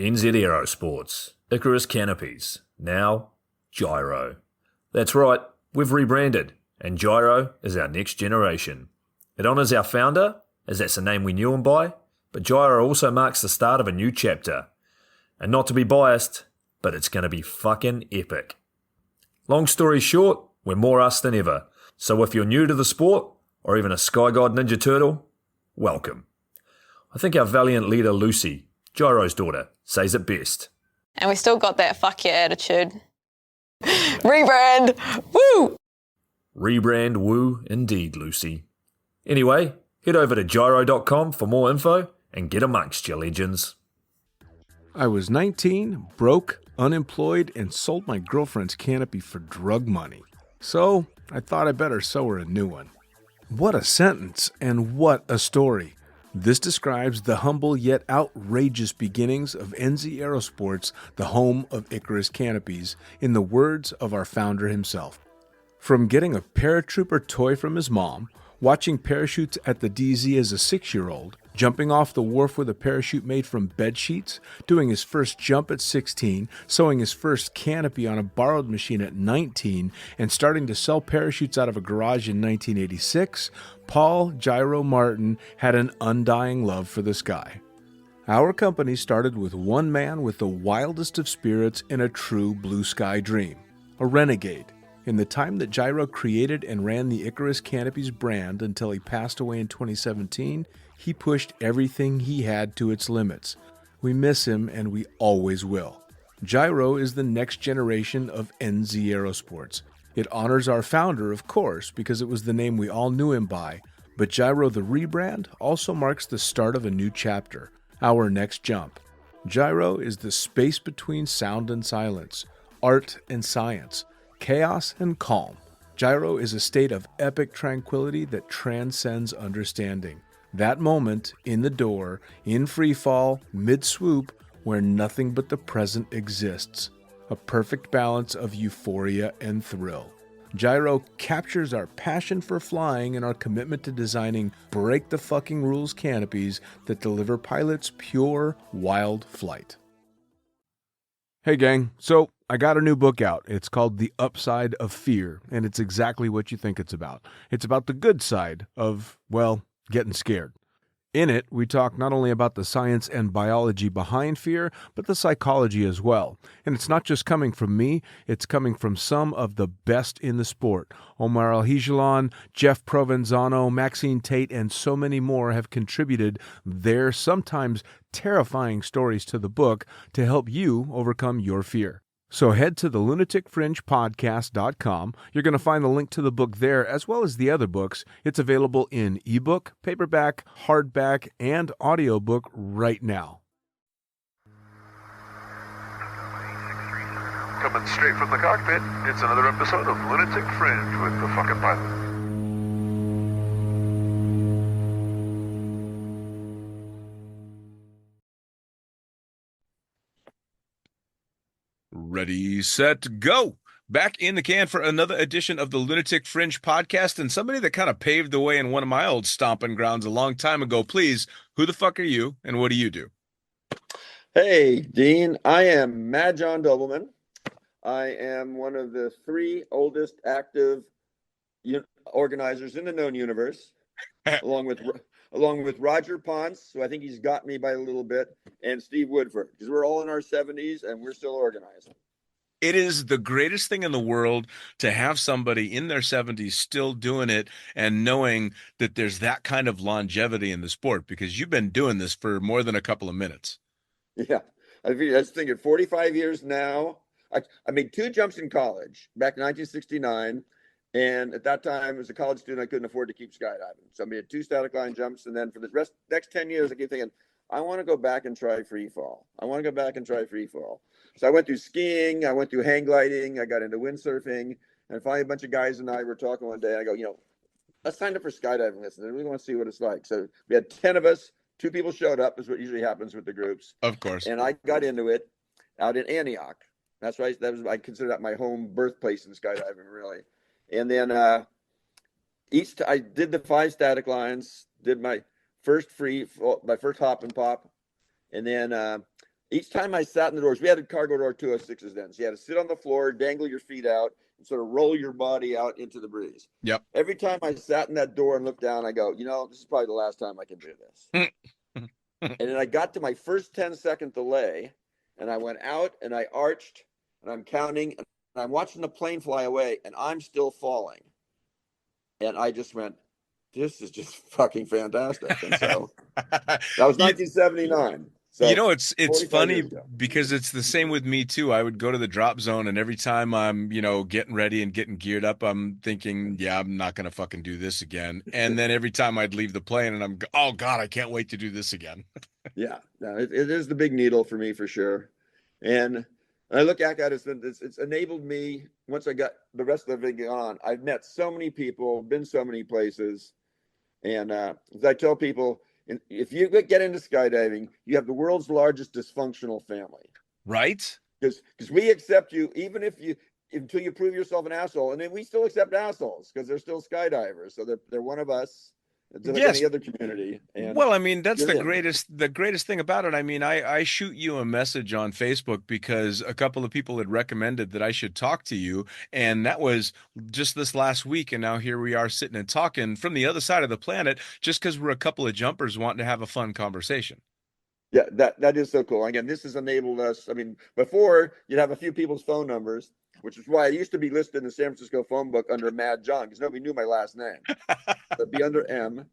NZ Aerosports, Icarus Canopies, now Gyro. That's right, we've rebranded, and Gyro is our next generation. It honours our founder, as that's the name we knew him by, but Gyro also marks the start of a new chapter. And not to be biased, but it's going to be fucking epic. Long story short, we're more us than ever, so if you're new to the sport, or even a Sky God Ninja Turtle, welcome. I think our valiant leader Lucy, Gyro's daughter, says it best. And we still got that fuck yeah attitude. Rebrand! Woo! Rebrand woo indeed, Lucy. Anyway, head over to gyro.com for more info and get amongst you legends. I was 19, broke, unemployed, and sold my girlfriend's canopy for drug money. So I thought I better sew her a new one. What a sentence, and what a story. This describes the humble yet outrageous beginnings of NZ Aerosports, the home of Icarus Canopies, in the words of our founder himself. From getting a paratrooper toy from his mom, watching parachutes at the DZ as a 6-year-old, jumping off the wharf with a parachute made from bed sheets, doing his first jump at 16, sewing his first canopy on a borrowed machine at 19, and starting to sell parachutes out of a garage in 1986, Paul Gyro Martin had an undying love for the sky. Our company started with one man with the wildest of spirits and a true blue sky dream, a renegade. In the time that Gyro created and ran the Icarus Canopies brand until he passed away in 2017, he pushed everything he had to its limits. We miss him, and we always will. Gyro is the next generation of NZ Aerosports. It honors our founder, of course, because it was the name we all knew him by, but Gyro the rebrand also marks the start of a new chapter, our next jump. Gyro is the space between sound and silence, art and science, chaos and calm. Gyro is a state of epic tranquility that transcends understanding. That moment, in the door, in free fall, mid-swoop, where nothing but the present exists. A perfect balance of euphoria and thrill. Gyro captures our passion for flying and our commitment to designing break-the-fucking-rules canopies that deliver pilots pure, wild flight. Hey gang, so I got a new book out. It's called The Upside of Fear, and it's exactly what you think it's about. It's about the good side of, well, getting scared. In it, we talk not only about the science and biology behind fear, but the psychology as well. And it's not just coming from me, it's coming from some of the best in the sport. Omar Alhigelan, Jeff Provenzano, Maxine Tate, and so many more have contributed their sometimes terrifying stories to the book to help you overcome your fear. So head to the lunaticfringepodcast.com. You're going to find the link to the book there, as well as the other books. It's available in ebook, paperback, hardback, and audiobook right now. Coming straight from the cockpit, it's another episode of Lunatic Fringe with the fucking pilot. Ready, set, go! Back in the can for another edition of the Lunatic Fringe podcast, and somebody that kind of paved the way in one of my old stomping grounds a long time ago. Please, who the fuck are you, and what do you do? Hey, Dean. I am Mad John Dobleman. I am one of the 3 oldest active organizers in the known universe, along with Roger Ponce, who I think he's got me by a little bit, and Steve Woodford, because we're all in our 70s and we're still organizing. It is the greatest thing in the world to have somebody in their 70s still doing it and knowing that there's that kind of longevity in the sport, because you've been doing this for more than a couple of minutes. Yeah. I was thinking 45 years now. I made 2 jumps in college back in 1969. And at that time, as a college student, I couldn't afford to keep skydiving. So I made 2 static line jumps. And then for the next 10 years, I keep thinking, I want to go back and try free fall. So I went through skiing. I went through hang gliding. I got into windsurfing. And finally, a bunch of guys and I were talking one day. And I go, let's sign up for skydiving lessons. And we want to see what it's like. So we had 10 of us. 2 people showed up, is what usually happens with the groups. Of course. And I got into it out in Antioch. That's right. I consider that my home birthplace in skydiving, really. And then I did the 5 static lines, did my first hop and pop. And then Each time I sat in the doors, we had a cargo door 206s then. So you had to sit on the floor, dangle your feet out, and sort of roll your body out into the breeze. Yep. Every time I sat in that door and looked down, I go, this is probably the last time I can do this. And then I got to my first 10-second delay, and I went out and I arched, and I'm counting, and I'm watching the plane fly away, and I'm still falling. And I just went, this is just fucking fantastic. And so that was 1979. So it's 45 funny years ago. because it's the same with me too. I would go to the drop zone, and every time I'm, getting ready and getting geared up, I'm thinking, yeah, I'm not going to fucking do this again. And then every time I'd leave the plane and I'm, oh God, I can't wait to do this again. Yeah, no, it is the big needle for me for sure. And I look at it, it's enabled me, once I got the rest of it on, I've met so many people, been so many places. And as I tell people, if you get into skydiving, you have the world's largest dysfunctional family. Right? Because we accept you even until you prove yourself an asshole, and then we still accept assholes because they're still skydivers. So they're one of us. It's like any other community. And well, I mean, that's the greatest thing about it. I mean, I shoot you a message on Facebook because a couple of people had recommended that I should talk to you, and that was just this last week. And now here we are sitting and talking from the other side of the planet, just because we're a couple of jumpers wanting to have a fun conversation. Yeah, that is so cool. Again, this has enabled us. I mean, before you'd have a few people's phone numbers, which is why I used to be listed in the San Francisco phone book under Mad John, because nobody knew my last name. It'd be under M,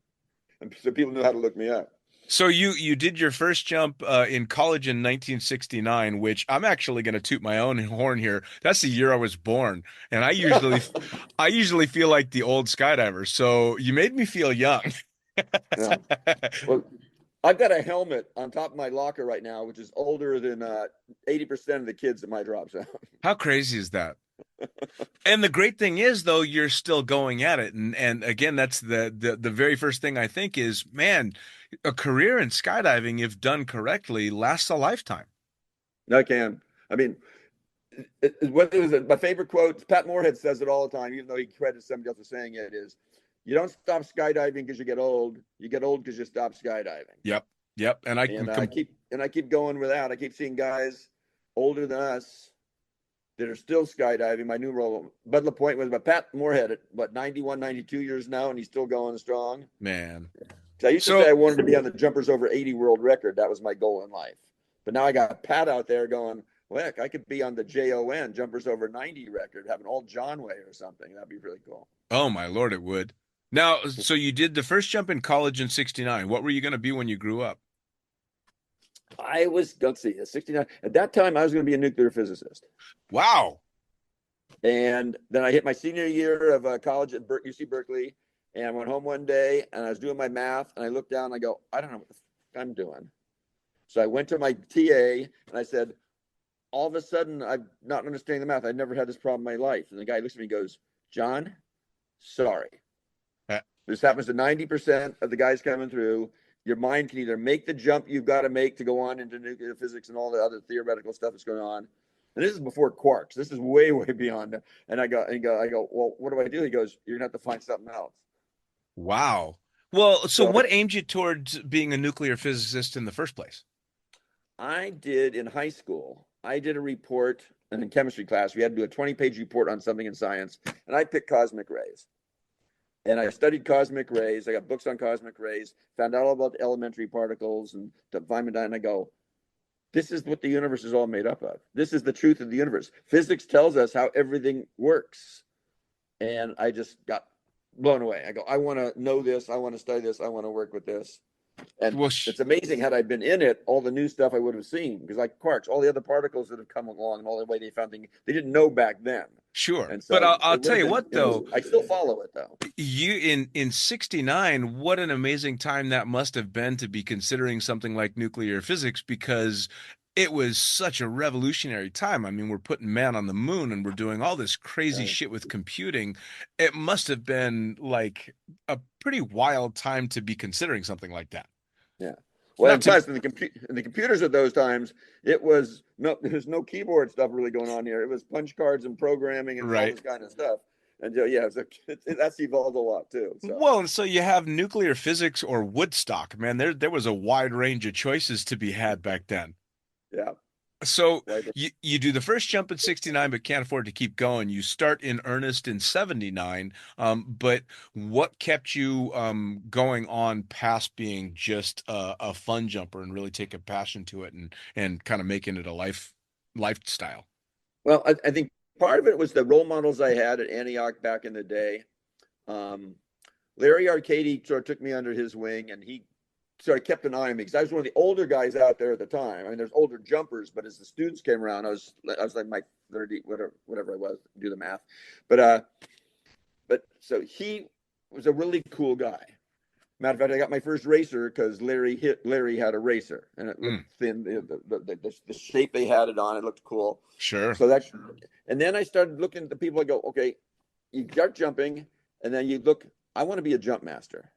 and so people knew how to look me up. So you did your first jump in college in 1969, which I'm actually going to toot my own horn here. That's the year I was born, and I usually feel like the old skydiver. So you made me feel young. Yeah. Well, I've got a helmet on top of my locker right now, which is older than 80% of the kids at my drop zone. How crazy is that? And the great thing is, though, you're still going at it. And again, that's the very first thing I think is, man, a career in skydiving, if done correctly, lasts a lifetime. I can. I mean, my favorite quote, Pat Moorhead says it all the time, even though he credits somebody else for saying it, is, you don't stop skydiving because you get old. You get old because you stop skydiving. Yep. And I keep going with that. I keep seeing guys older than us that are still skydiving. My new role, Bud LaPointe was, but Pat Moorhead at 91, 92 years now, and he's still going strong. Man. I used to say I wanted to be on the jumpers over 80 world record. That was my goal in life. But now I got Pat out there going, well, heck, I could be on the JON jumpers over 90 record, have an old John way or something. That'd be really cool. Oh my Lord, it would. Now, so you did the first jump in college in 69. What were you going to be when you grew up? I was, let's see, 69. At that time, I was going to be a nuclear physicist. Wow. And then I hit my senior year of college at UC Berkeley, and I went home one day, and I was doing my math, and I looked down, and I go, I don't know what the fuck I'm doing. So I went to my TA, and I said, all of a sudden, I'm not understanding the math. I've never had this problem in my life. And the guy looks at me and goes, John, sorry. This happens to 90% of the guys coming through. Your mind can either make the jump you've got to make to go on into nuclear physics and all the other theoretical stuff that's going on. And this is before quarks. This is way, way beyond. And I go, well, what do I do? He goes, you're going to have to find something else. Wow. Well, so what aimed you towards being a nuclear physicist in the first place? I did in high school. I did a report in chemistry class. We had to do a 20-page report on something in science. And I picked cosmic rays. And I studied cosmic rays. I got books on cosmic rays, found out all about the elementary particles and the Feynman. And I go, this is what the universe is all made up of. This is the truth of the universe. Physics tells us how everything works. And I just got blown away. I go, I want to know this. I want to study this. I want to work with this. And it's amazing, had I been in it, all the new stuff I would have seen, because like quarks, all the other particles that have come along and all the way they found things, they didn't know back then. Sure. And so but I'll tell you what, though, I still follow it, though. You in 69, what an amazing time that must have been to be considering something like nuclear physics, because it was such a revolutionary time. I mean, we're putting man on the moon and we're doing all this crazy shit with computing. It must have been like a pretty wild time to be considering something like that. Yeah. Well, plus in the computers at those times, there's no keyboard stuff really going on here. It was punch cards and programming and all this kind of stuff. And that's evolved a lot too. So. Well, and so you have nuclear physics or Woodstock, man. There was a wide range of choices to be had back then. Yeah. So Right. you do the first jump in 69, but can't afford to keep going. You start in earnest in 79. But what kept you going on past being just a fun jumper and really take a passion to it and kind of making it a lifestyle? Well, I think part of it was the role models I had at Antioch back in the day. Um, Larry Arcady sort of took me under his wing, and he sort of kept an eye on me because I was one of the older guys out there at the time. I mean, there's older jumpers, but as the students came around, I was like my 30, whatever I was, do the math. But so he was a really cool guy. Matter of fact, I got my first racer because Larry had a racer, and it looked thin. The shape they had it on, it looked cool. Sure. So that, and then I started looking at the people. I go, okay, you start jumping, and then you look. I want to be a jump master.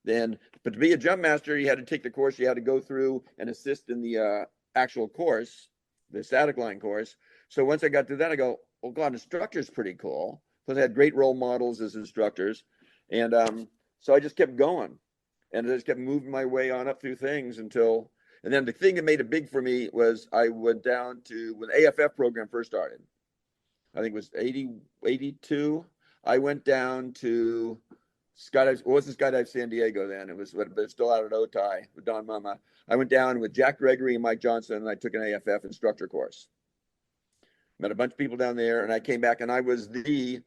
But to be a jump master, you had to take the course. You had to go through and assist in the actual course, the static line course. So once I got through that, I go, oh God, instructor's pretty cool. Because I had great role models as instructors, and so I just kept going, and I just kept moving my way on up through things until. And then the thing that made it big for me was I went down to when the AFF program first started. I think it was 82. I went down to Skydive. It wasn't Skydive San Diego then. It was, but it's still out at Otay with Don Mama. I went down with Jack Gregory and Mike Johnson, and I took an AFF instructor course. Met a bunch of people down there, and I came back, and I was the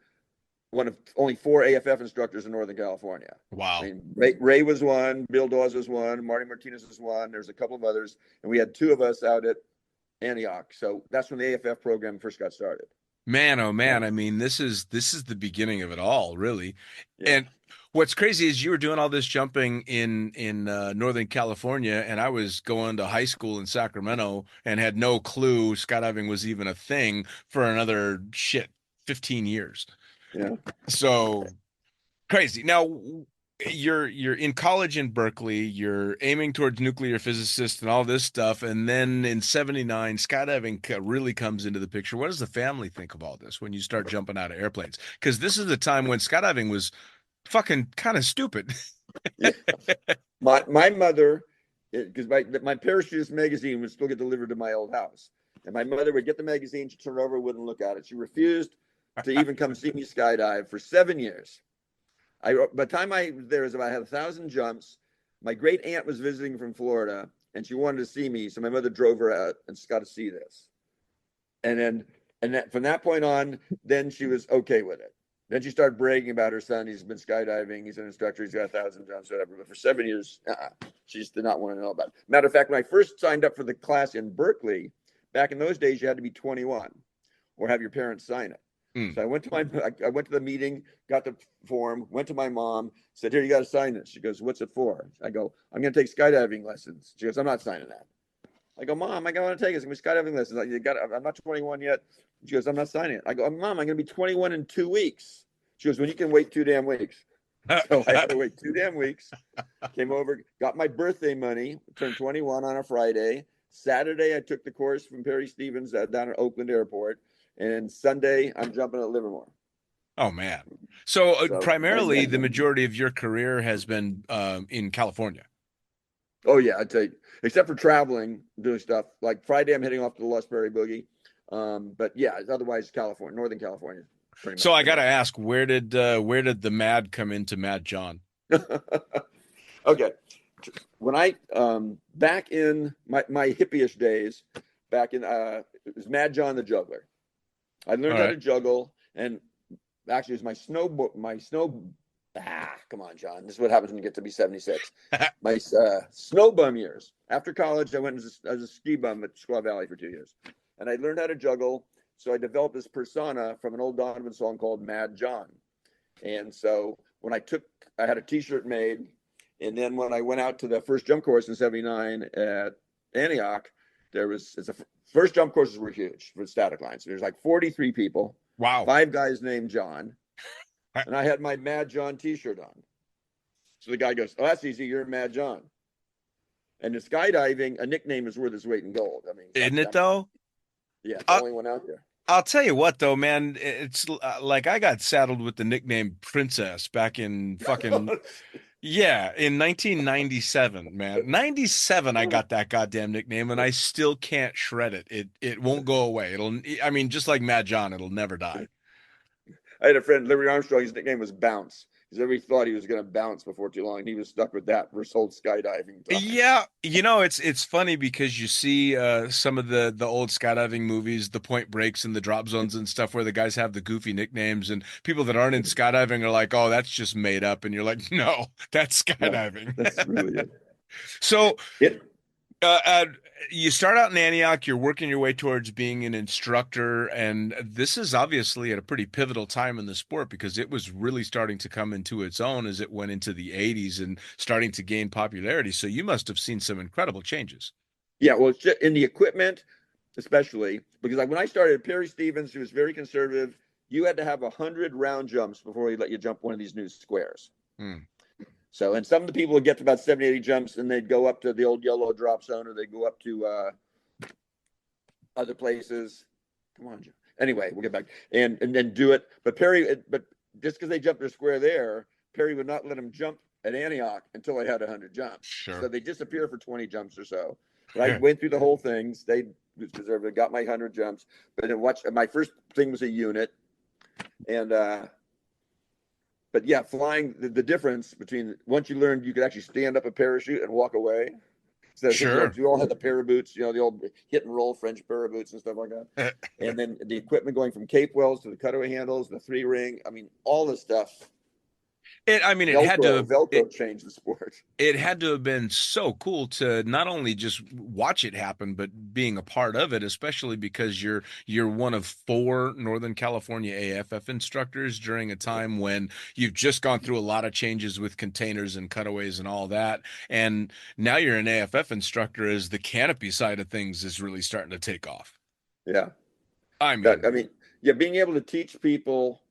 one of only 4 AFF instructors in Northern California. Wow. I mean, Ray was one, Bill Dawes was one, Marty Martinez was one. There's a couple of others, and we had 2 of us out at Antioch. So that's when the AFF program first got started. Man, oh man, Yeah. I mean, this is the beginning of it all, really. Yeah. And what's crazy is you were doing all this jumping in Northern California, and I was going to high school in Sacramento and had no clue skydiving was even a thing for another 15 years. Yeah. So crazy. Now you're in college in Berkeley, you're aiming towards nuclear physicist and all this stuff, and then in 79 skydiving really comes into the picture. What does the family think of all this when you start jumping out of airplanes? Because this is the time when skydiving was fucking kind of stupid. Yeah. My mother, because my parachutist magazine would still get delivered to my old house, and my mother would get the magazine, she'd turn it over, wouldn't look at it. She refused to even come see me skydive for 7 years. By the time I was there, I had 1,000 jumps. My great aunt was visiting from Florida, and she wanted to see me, so my mother drove her out and got to see this. And from that point on, then she was okay with it. Then she started bragging about her son. He's been skydiving. He's an instructor. He's got 1,000 jumps, whatever. But for 7 years, she just did not want to know about it. Matter of fact, when I first signed up for the class in Berkeley, back in those days, you had to be 21 or have your parents sign it. So I went to the meeting, got the form, went to my mom, said, here, you got to sign this. She goes, what's it for? I go, I'm going to take skydiving lessons. She goes, I'm not signing that. I go, Mom, I want to take it. It's going to be skydiving lessons. I'm not 21 yet. She goes, I'm not signing it. I go, Mom, I'm going to be 21 in 2 weeks. She goes, well, you can wait 2 damn weeks. So I had to wait 2 damn weeks. Came over, got my birthday money, turned 21 on a Friday. Saturday, I took the course from Perry Stevens down at Oakland Airport. And Sunday, I'm jumping at Livermore. Oh man! So primarily, the I- majority of your career has been in California. Oh yeah, I'd say except for traveling, doing stuff like Friday, I'm heading off to the Lost Prairie Boogie. But yeah, otherwise California, Northern California, pretty So much. I got to ask, where did the Mad come into Mad John? Okay, when I back in my hippie-ish days, back in it was Mad John the Juggler. I learned how to juggle, and actually, it was come on, John. This is what happens when you get to be 76. My snow bum years. After college, I went as a ski bum at Squaw Valley for 2 years, and I learned how to juggle. So I developed this persona from an old Donovan song called Mad John. And so when I had a T-shirt made, and then when I went out to the first jump course in '79 at Antioch, first jump courses were huge for static lines. There's like 43 people. Wow. 5 guys named John. And I had my Mad John T-shirt on. So the guy goes, oh, that's easy. You're Mad John. And in skydiving, a nickname is worth its weight in gold. I mean, Isn't it though? Yeah, it's the only one out there. I'll tell you what, though, man, it's like I got saddled with the nickname Princess back in fucking Yeah, in 1997, man. 97 I got that goddamn nickname and I still can't shred it. It won't go away. I mean, just like Mad John, it'll never die. I had a friend, Larry Armstrong. His nickname was Bounce because everybody thought he was going to bounce before too long, and he was stuck with that for his whole skydiving time. Yeah, it's funny because you see some of the old skydiving movies, the Point Breaks and the drop zones and stuff where the guys have the goofy nicknames and people that aren't in skydiving are like, "Oh, that's just made up." And you're like, "No, that's No, skydiving." that's really it. So, It uh, uh, you start out in Antioch, you're working your way towards being an instructor, and this is obviously at a pretty pivotal time in the sport because it was really starting to come into its own as it went into the 80s and starting to gain popularity. So you must have seen some incredible changes. Yeah, well, it's just in the equipment, especially because like when I started, Perry Stevens, who was very conservative, you had to have 100 round jumps before he let you jump one of these new squares. Hmm. So, and some of the people would get to about 70, 80 jumps, and they'd go up to the old yellow drop zone, or they'd go up to other places. Come on, Joe. Anyway, we'll get back and then do it. But just because they jumped their square there, Perry would not let them jump at Antioch until they had 100 jumps. Sure. So they disappear for 20 jumps or so. But I went through the whole thing, stayed conservative, got my 100 jumps. But then my first thing was a unit, and but yeah, flying the difference between once you learned you could actually stand up a parachute and walk away. So Sure. you all had the para boots, the old hit and roll French para boots and stuff like that. And then the equipment going from cape wells to the cutaway handles, the 3 ring. I mean, all the stuff. I mean, Velcro changed the sport. it had to have been so cool to not only just watch it happen, but being a part of it, especially because you're one of four Northern California AFF instructors during a time when you've just gone through a lot of changes with containers and cutaways and all that. And now you're an AFF instructor as the canopy side of things is really starting to take off. Yeah. I mean, Yeah, being able to teach people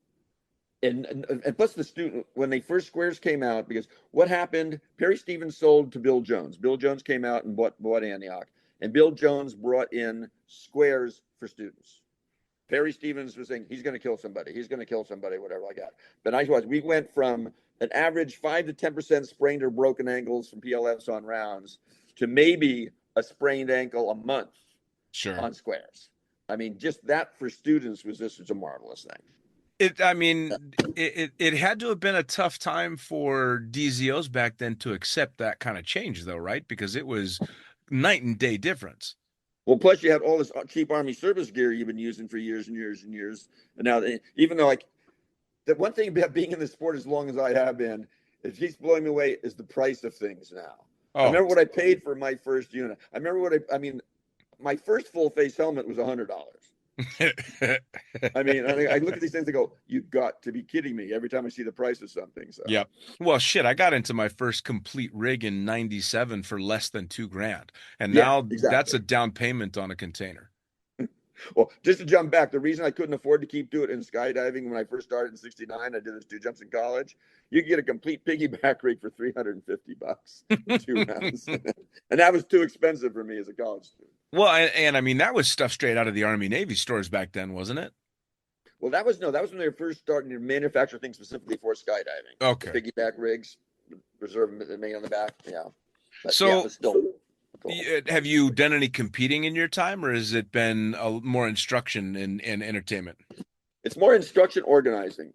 and plus the student when they first squares came out, because what happened, Perry Stevens sold to Bill Jones. Bill Jones came out and bought Antioch, and Bill Jones brought in squares for students. Perry Stevens was saying he's going to kill somebody, whatever like that. But we went from an average 5 to 10% sprained or broken ankles from PLFs on rounds to maybe a sprained ankle a month sure. on squares. I mean, just that for students was a marvelous thing. I mean, it had to have been a tough time for DZOs back then to accept that kind of change, though, right? Because it was night and day difference. Well, plus you had all this cheap Army service gear you've been using for years and years and years. And now, even though the one thing about being in the sport as long as I have been, it keeps blowing me away is the price of things now. Oh. I remember what I paid for my first unit. I remember my first full face helmet was $100. I mean, I look at these things and go, "You've got to be kidding me!" Every time I see the price of something. So. Yep. Well, shit, I got into my first complete rig in '97 for less than $2,000, and now exactly. That's a down payment on a container. Well, just to jump back, the reason I couldn't afford to keep doing it in skydiving when I first started in '69, I did those 2 jumps in college. You could get a complete piggyback rig for $350 2 rounds, and that was too expensive for me as a college student. Well, and I mean that was stuff straight out of the Army Navy stores back then, wasn't it? Well, that was when they were first starting to manufacture things specifically for skydiving. Okay. The piggyback rigs, reserve made on the back. Yeah. But, so, yeah, it was still cool. Have you done any competing in your time, or has it been more instruction and entertainment? It's more instruction organizing.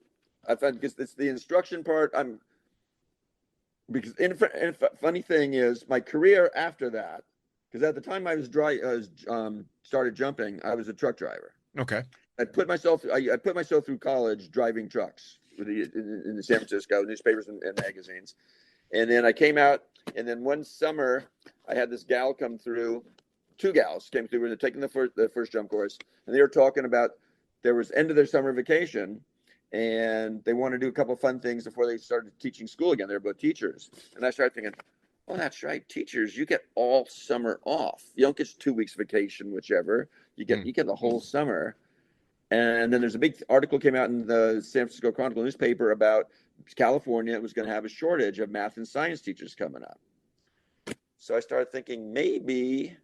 I find because it's the instruction part. Funny thing is, my career after that, because at the time I was started jumping, I was a truck driver. Okay. I put myself through college driving trucks in the San Francisco newspapers and magazines, and then I came out. And then one summer, I had this gal come through. 2 gals came through. They're taking the first jump course, and they were talking about there was end of their summer vacation, and they want to do a couple of fun things before they started teaching school again. They're both teachers, and I started thinking, "Oh, that's right, teachers. You get all summer off. You don't get 2 weeks vacation, whichever. You get the whole summer." And then there's a big article came out in the San Francisco Chronicle newspaper about California was going to have a shortage of math and science teachers coming up. So I started thinking maybe.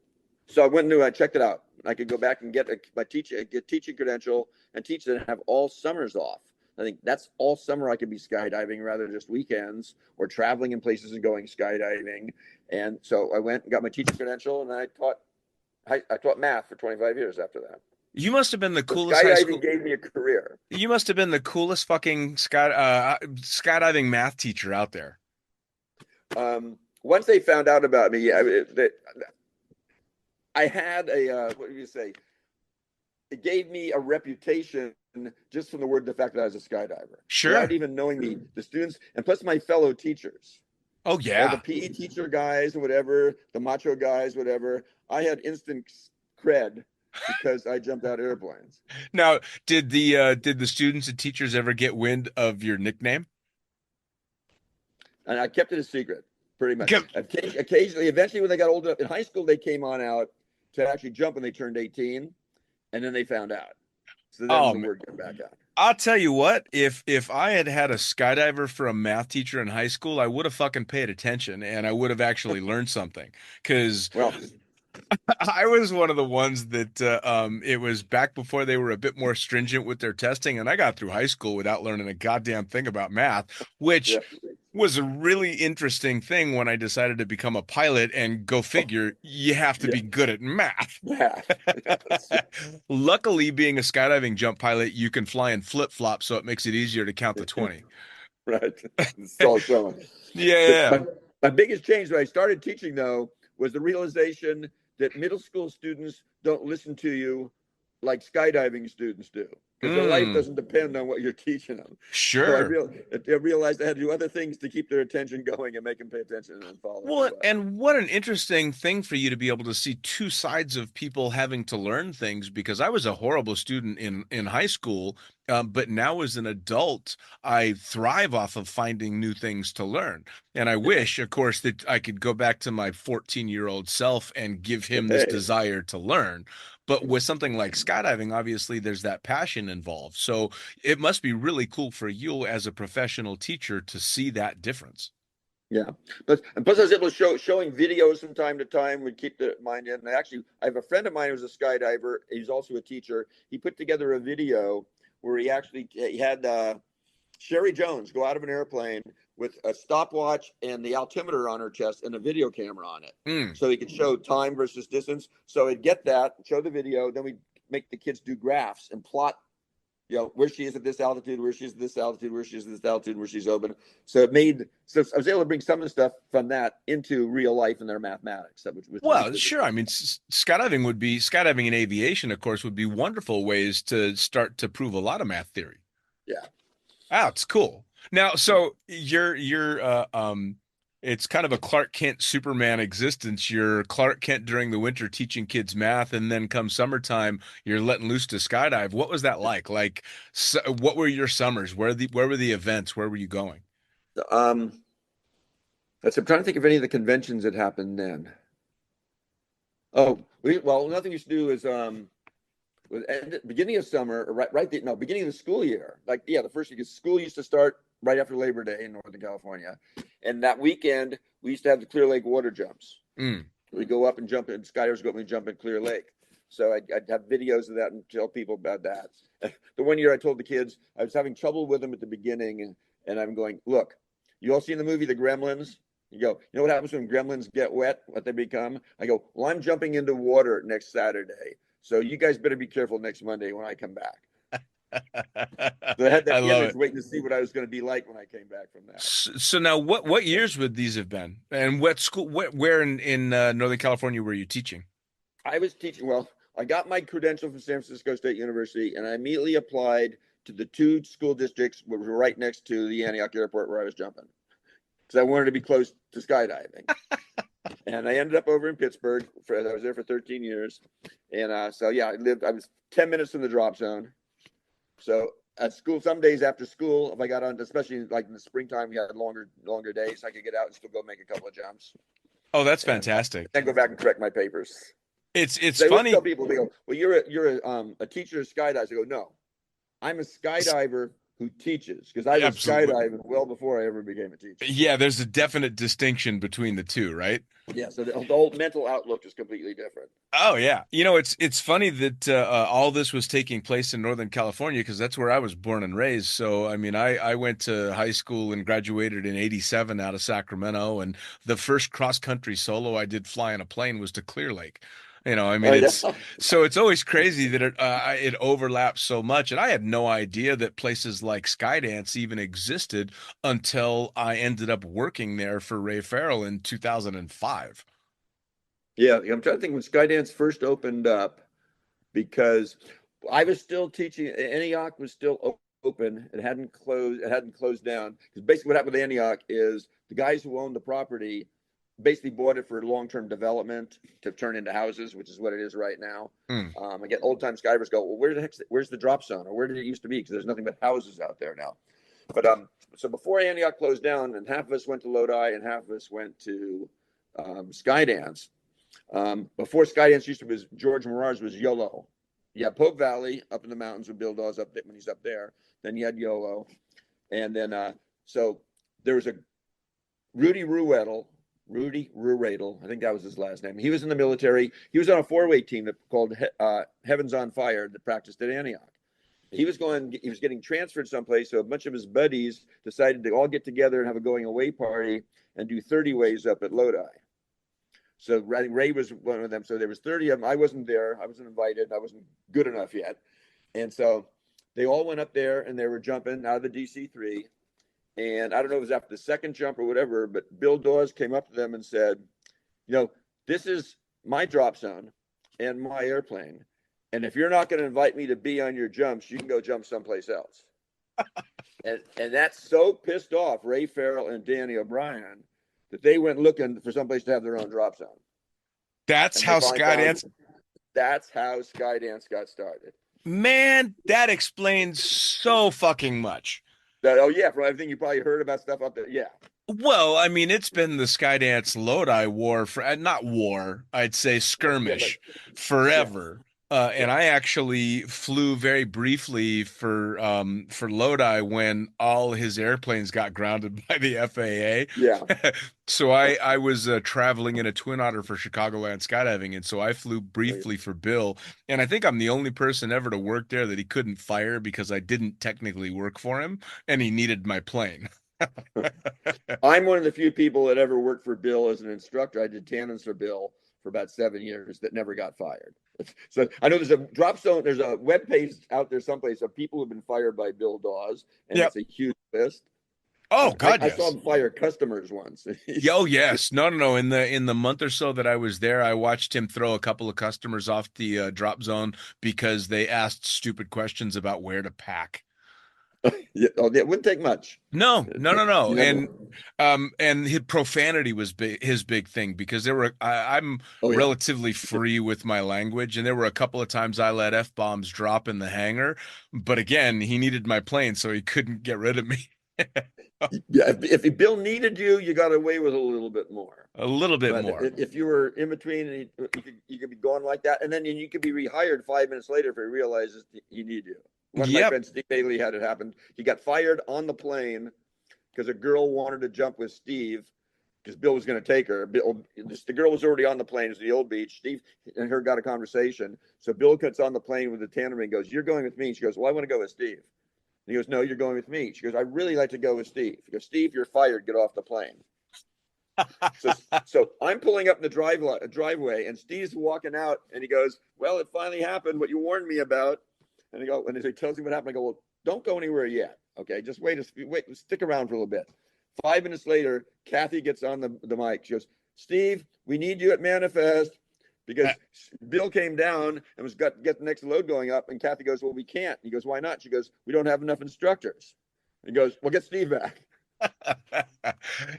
So I checked it out. I could go back and get my teaching credential and teach and have all summers off. I think that's all summer I could be skydiving rather than just weekends or traveling in places and going skydiving. And so I went and got my teacher credential, and I taught math for 25 years after that. You must have been the So coolest high school. skydiving gave me a career. You must have been the coolest fucking skydiving math teacher out there. Once they found out about me, I had what do you say? It gave me a reputation just from the fact that I was a skydiver. Sure. Without even knowing me, the students, and plus my fellow teachers. Oh All yeah. the PE teacher guys or whatever, the macho guys, whatever. I had instant cred because I jumped out of airplanes. Now, did the students and teachers ever get wind of your nickname? And I kept it a secret, pretty much. Kept- Occasionally, eventually, when they got old enough in high school, they came on out to actually jump when they turned 18, and then they found out. So then the word got back out. I'll tell you what, if I had had a skydiver for a math teacher in high school, I would have fucking paid attention and I would have actually learned something. Because Well, I was one of the ones that it was back before they were a bit more stringent with their testing, and I got through high school without learning a goddamn thing about math, which yeah. was a really interesting thing when I decided to become a pilot, and go figure, you have to be good at math. Yeah. Luckily, being a skydiving jump pilot, you can fly in flip-flops, so it makes it easier to count to 20. Right. It's all showing. Yeah. My biggest change when I started teaching, though, was the realization that middle school students don't listen to you like skydiving students do, because their life doesn't depend on what you're teaching them. Sure. So I realized I had to do other things to keep their attention going and make them pay attention and follow. Well, and what an interesting thing for you to be able to see two sides of people having to learn things, because I was a horrible student in high school, but now as an adult, I thrive off of finding new things to learn. And I wish, of course, that I could go back to my 14-year-old self and give him this desire to learn. But with something like skydiving, obviously there's that passion involved. So it must be really cool for you as a professional teacher to see that difference. Yeah, but and plus I was able to showing videos from time to time would keep the mind in. And actually, I have a friend of mine who's a skydiver. He's also a teacher. He put together a video where he had Sherry Jones go out of an airplane with a stopwatch and the altimeter on her chest and a video camera on it, so he could show time versus distance. So he'd get that, show the video, then we'd make the kids do graphs and plot, where she is at this altitude, where she is at this altitude, where she is at this altitude, where she's open. So I was able to bring some of the stuff from that into real life in their mathematics. Well, sure. I mean, skydiving and aviation, of course, would be wonderful ways to start to prove a lot of math theory. Yeah. Wow, it's cool. Now, so you're it's kind of a Clark Kent Superman existence. You're Clark Kent during the winter teaching kids math, and then come summertime, you're letting loose to skydive. What was that like? What were your summers? Where were the events? Where were you going? I'm trying to think of any of the conventions that happened then. Nothing we used to do is beginning of summer, beginning of the school year. The first week of school used to start right after Labor Day in Northern California. And that weekend, we used to have the Clear Lake water jumps. We go up and jump in, skydivers go up and jump in Clear Lake. So I'd have videos of that and tell people about that. The one year I told the kids, I was having trouble with them at the beginning, and I'm going, look, you all seen the movie The Gremlins? You go, you know what happens when gremlins get wet, what they become? I go, well, I'm jumping into water next Saturday. So you guys better be careful next Monday when I come back. So I had that image waiting to see what I was going to be like when I came back from that. So now, what years would these have been? And what school? Where in Northern California were you teaching? I was teaching. Well, I got my credential from San Francisco State University, and I immediately applied to the two school districts which were right next to the Antioch Airport where I was jumping, because I wanted to be close to skydiving. And I ended up over in Pittsburgh. I was there for 13 years, and I was 10 minutes from the drop zone. So at school, some days after school, if I got on, especially like in the springtime, we had longer days, I could get out and still go make a couple of jumps. Oh, that's fantastic. And go back and correct my papers. It's they funny. Tell people, they go, well, you're a teacher of skydivers. I go, no, I'm a skydiver who teaches, because I was Absolutely. skydiving well before I ever became a teacher. Yeah, there's a definite distinction between the two, right? Yeah, so the whole mental outlook is completely different. Oh yeah. It's funny that all this was taking place in Northern California because that's where I was born and raised. So I mean, I went to high school and graduated in '87 out of Sacramento, and the first cross country solo I did flying a plane was to Clear Lake. I mean, Oh yeah. it's always crazy that it overlaps so much, and I had no idea that places like Skydance even existed until I ended up working there for Ray Farrell in 2005. Yeah, I'm trying to think when Skydance first opened up, because I was still teaching. Antioch was still open. It hadn't closed. It hadn't closed down. Because basically, what happened with Antioch is the guys who owned the property basically bought it for long-term development to turn into houses, which is what it is right now. Mm. I get old-time skydivers go, well, where's the drop zone, or where did it used to be? Because there's nothing but houses out there now. But so before Antioch closed down, and half of us went to Lodi, and half of us went to Skydance. Before Skydance used to be, George Morar's was YOLO. You had Pope Valley up in the mountains with Bill Dawes up there when he's up there. Then you had YOLO, and then so there was a Rudy Ruedel, I think that was his last name. He was in the military. He was on a four-way team that called Heavens on Fire that practiced at Antioch. He was getting transferred someplace, so a bunch of his buddies decided to all get together and have a going away party and do 30 ways up at Lodi. So Ray was one of them. So there was 30 of them. I wasn't there. I wasn't invited. I wasn't good enough yet. And so they all went up there and they were jumping out of the DC-3. And I don't know if it was after the second jump or whatever, but Bill Dawes came up to them and said, this is my drop zone and my airplane. And if you're not going to invite me to be on your jumps, you can go jump someplace else. and that's so pissed off Ray Farrell and Danny O'Brien that they went looking for someplace to have their own drop zone. That's how Skydance. That's how Skydance got started. Man, that explains so fucking much. Oh yeah, from everything you probably heard about stuff up there. Yeah. Well, I mean, it's been the Skydance Lodi war for not war, I'd say skirmish forever. And I actually flew very briefly for Lodi when all his airplanes got grounded by the FAA. Yeah. So I was traveling in a Twin Otter for Chicagoland skydiving, and so I flew briefly for Bill. And I think I'm the only person ever to work there that he couldn't fire because I didn't technically work for him, and he needed my plane. I'm one of the few people that ever worked for Bill as an instructor. I did tandems for Bill for about 7 years that never got fired. So I know there's a drop zone. There's a web page out there someplace of people who've been fired by Bill Dawes, and it's a huge list. Oh God, I saw him fire customers once. Oh yes, no. In the month or so that I was there, I watched him throw a couple of customers off the drop zone because they asked stupid questions about where to pack. Yeah, it wouldn't take much. No. And his profanity was his big thing because I'm relatively free with my language, and there were a couple of times I let F-bombs drop in the hangar, but again, he needed my plane, so he couldn't get rid of me. Yeah, if Bill needed you, you got away with a little bit more. A little bit more. If you were in between, and you could be going like that, and then you could be rehired 5 minutes later if he realizes he needed you. One of my friends, Steve Bailey, had it happen. He got fired on the plane because a girl wanted to jump with Steve because Bill was going to take her. The girl was already on the plane. It was the old beach. Steve and her got a conversation. So Bill gets on the plane with the tandem and goes, "You're going with me." She goes, "Well, I want to go with Steve." And he goes, "No, you're going with me." She goes, "I really like to go with Steve." He goes, "Steve, you're fired. Get off the plane." So I'm pulling up in the driveway, and Steve's walking out, and he goes, "Well, it finally happened. What you warned me about." And he tells me what happened. I go, "Well, don't go anywhere yet. Okay, just wait, stick around for a little bit." 5 minutes later, Kathy gets on the mic. She goes, "Steve, we need you at Manifest," because Bill came down and was get the next load going up. And Kathy goes, "Well, we can't." He goes, "Why not?" She goes, "We don't have enough instructors." He goes, "Well, get Steve back."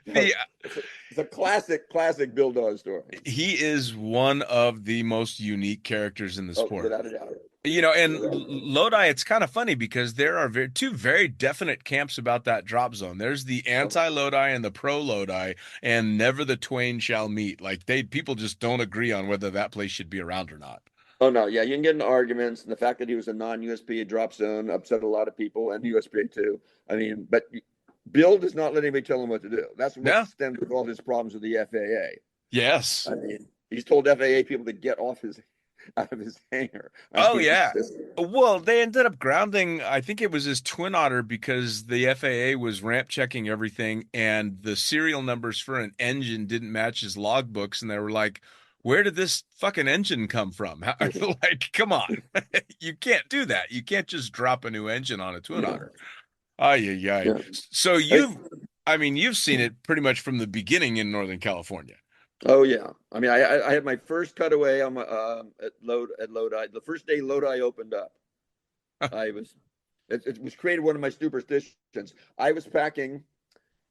It's a classic Bill Dawes story. He is one of the most unique characters in the sport. Without a doubt. And Lodi, it's kind of funny because there are two very definite camps about that drop zone. There's the anti-Lodi and the pro-Lodi, and never the twain shall meet. Like people just don't agree on whether that place should be around or not. Oh no, yeah, you can get into arguments, and the fact that he was a non-USPA drop zone upset a lot of people, and USPA too. I mean, but Bill does not let anybody tell him what to do. That's what Yeah. stems with all his problems with the FAA. Yes. I mean, he's told FAA people to get off his out of his hangar. I Oh mean, yeah. it's just, Well, they ended up grounding, I think it was his twin otter because the FAA was ramp checking everything and the serial numbers for an engine didn't match his logbooks and they were like, "Where did this fucking engine come from?" Like, come on. You can't do that. You can't just drop a new engine on a twin yeah, otter. Ay, ay, ay. yeah. So Hey, I mean, you've seen it pretty much from the beginning in Northern California. oh yeah. I mean, I had my first cutaway on my at Lodi. The first day Lodi opened up, I was it was created one of my superstitions. I was packing,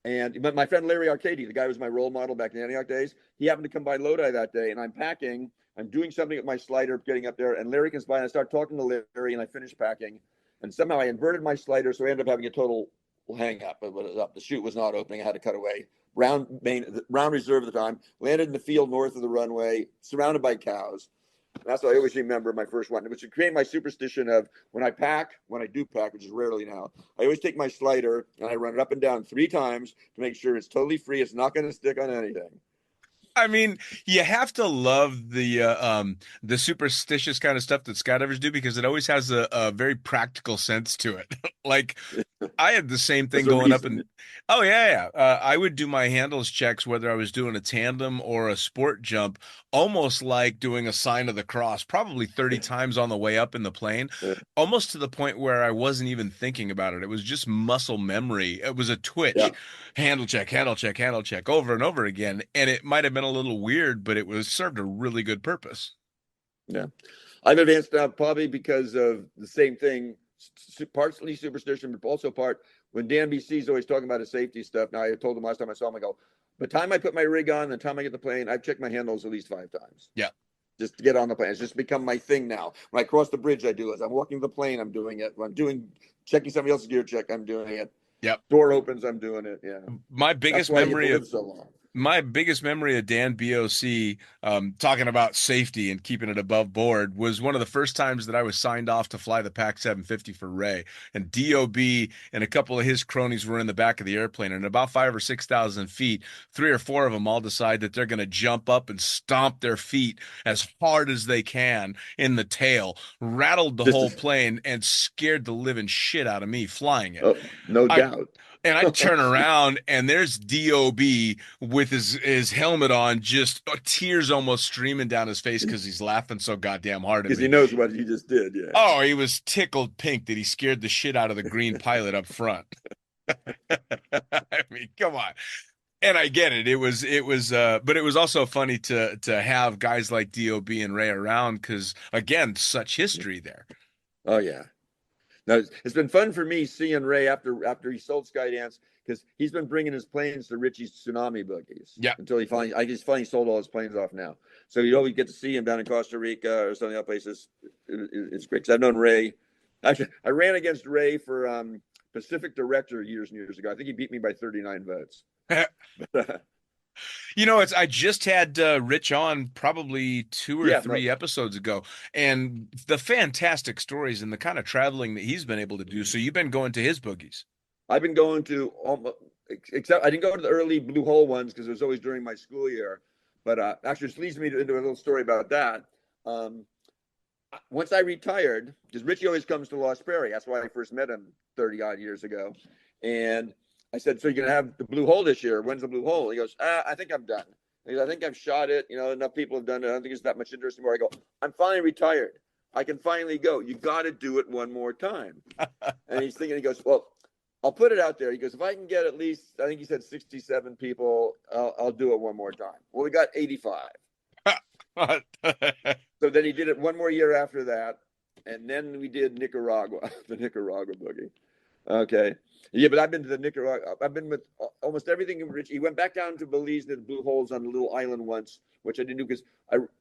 and my friend Larry Arcady, the guy who was my role model back in the Antioch days, he happened to come by Lodi that day, and I'm packing. I'm doing something with my slider, getting up there, and Larry comes by, and I start talking to Larry, and I finish packing, and somehow I inverted my slider, so I ended up having a total hang up. The chute was not opening. I had to cut away. Round reserve at the time. Landed in the field north of the runway, surrounded by cows. That's what I always remember my first one, which created my superstition of when I do pack, which is rarely now, I always take my slider and I run it up and down 3 times to make sure it's totally free. It's not going to stick on anything. I mean, you have to love the superstitious kind of stuff that skydivers do because it always has a very practical sense to it. Like I had the same thing There's a going up reason. and oh yeah, yeah. I would do my handles checks whether I was doing a tandem or a sport jump, almost like doing a sign of the cross, probably 30 times on the way up in the plane, almost to the point where I wasn't even thinking about it. It was just muscle memory. It was a twitch, Yeah, handle check, handle check, handle check over and over again. And it might have been a little weird, but it was served a really good purpose. yeah. I've advanced now probably because of the same thing, partly superstition, but also part when Dan BC is always talking about his safety stuff. Now I told him last time I saw him, I go, the time I put my rig on, the time I get the plane, I've checked my handles at least 5 times. Yeah. Just to get on the plane. It's just become my thing now. When I cross the bridge, I do it. I'm walking the plane, I'm doing it. When I'm checking somebody else's gear check, I'm doing it. Yep. Door opens, I'm doing it. Yeah. My That's biggest why you memory live of so long. my biggest memory of Dan BOC talking about safety and keeping it above board was one of the first times that I was signed off to fly the PAC 750 for Ray. And DOB and a couple of his cronies were in the back of the airplane. And about 5,000 or 6,000 feet, 3 or 4 of them all decide that they're going to jump up and stomp their feet as hard as they can in the tail, rattled the Just whole as, plane, and scared the living shit out of me flying it. oh, no I doubt. and I turn around and there's DOB with his helmet on, just tears almost streaming down his face because he's laughing so goddamn hard at Because he me. knows what he just did. Yeah. Oh, he was tickled pink that he scared the shit out of the green pilot up front. I mean, come on. And I get it. But it was also funny to have guys like DOB and Ray around because again, such history there. Oh yeah. Now it's been fun for me seeing Ray after he sold Skydance because he's been bringing his planes to Richie's tsunami boogies. Yeah. Until he finally sold all his planes off now. So you always get to see him down in Costa Rica or some of the other places. It's great because I've known Ray. Actually, I ran against Ray for Pacific Director years and years ago. I think he beat me by 39 votes. You know, I just had Rich on probably 2 or 3 episodes ago, and the fantastic stories and the kind of traveling that he's been able to do. So you've been going to his boogies. I've been going to except I didn't go to the early Blue Hole ones because it was always during my school year. But actually, this leads me into a little story about that. Once I retired, because Richie always comes to Lost Prairie. That's why I first met him 30 odd years ago. And I said, so you're going to have the Blue Hole this year. When's the Blue Hole? He goes, I think I'm done. He goes, I think I've shot it. You know, enough people have done it. I don't think it's that much interest anymore. I go, I'm finally retired. I can finally go. You got to do it one more time. And he's thinking, he goes, well, I'll put it out there. He goes, if I can get at least, I think he said 67 people, I'll do it one more time. Well, we got 85. So then he did it one more year after that. And then we did Nicaragua, the Nicaragua boogie. Okay. Yeah, but I've been to the Nicaragua. I've been with almost everything. He went back down to Belize and did Blue Holes on a little island once, which I didn't do because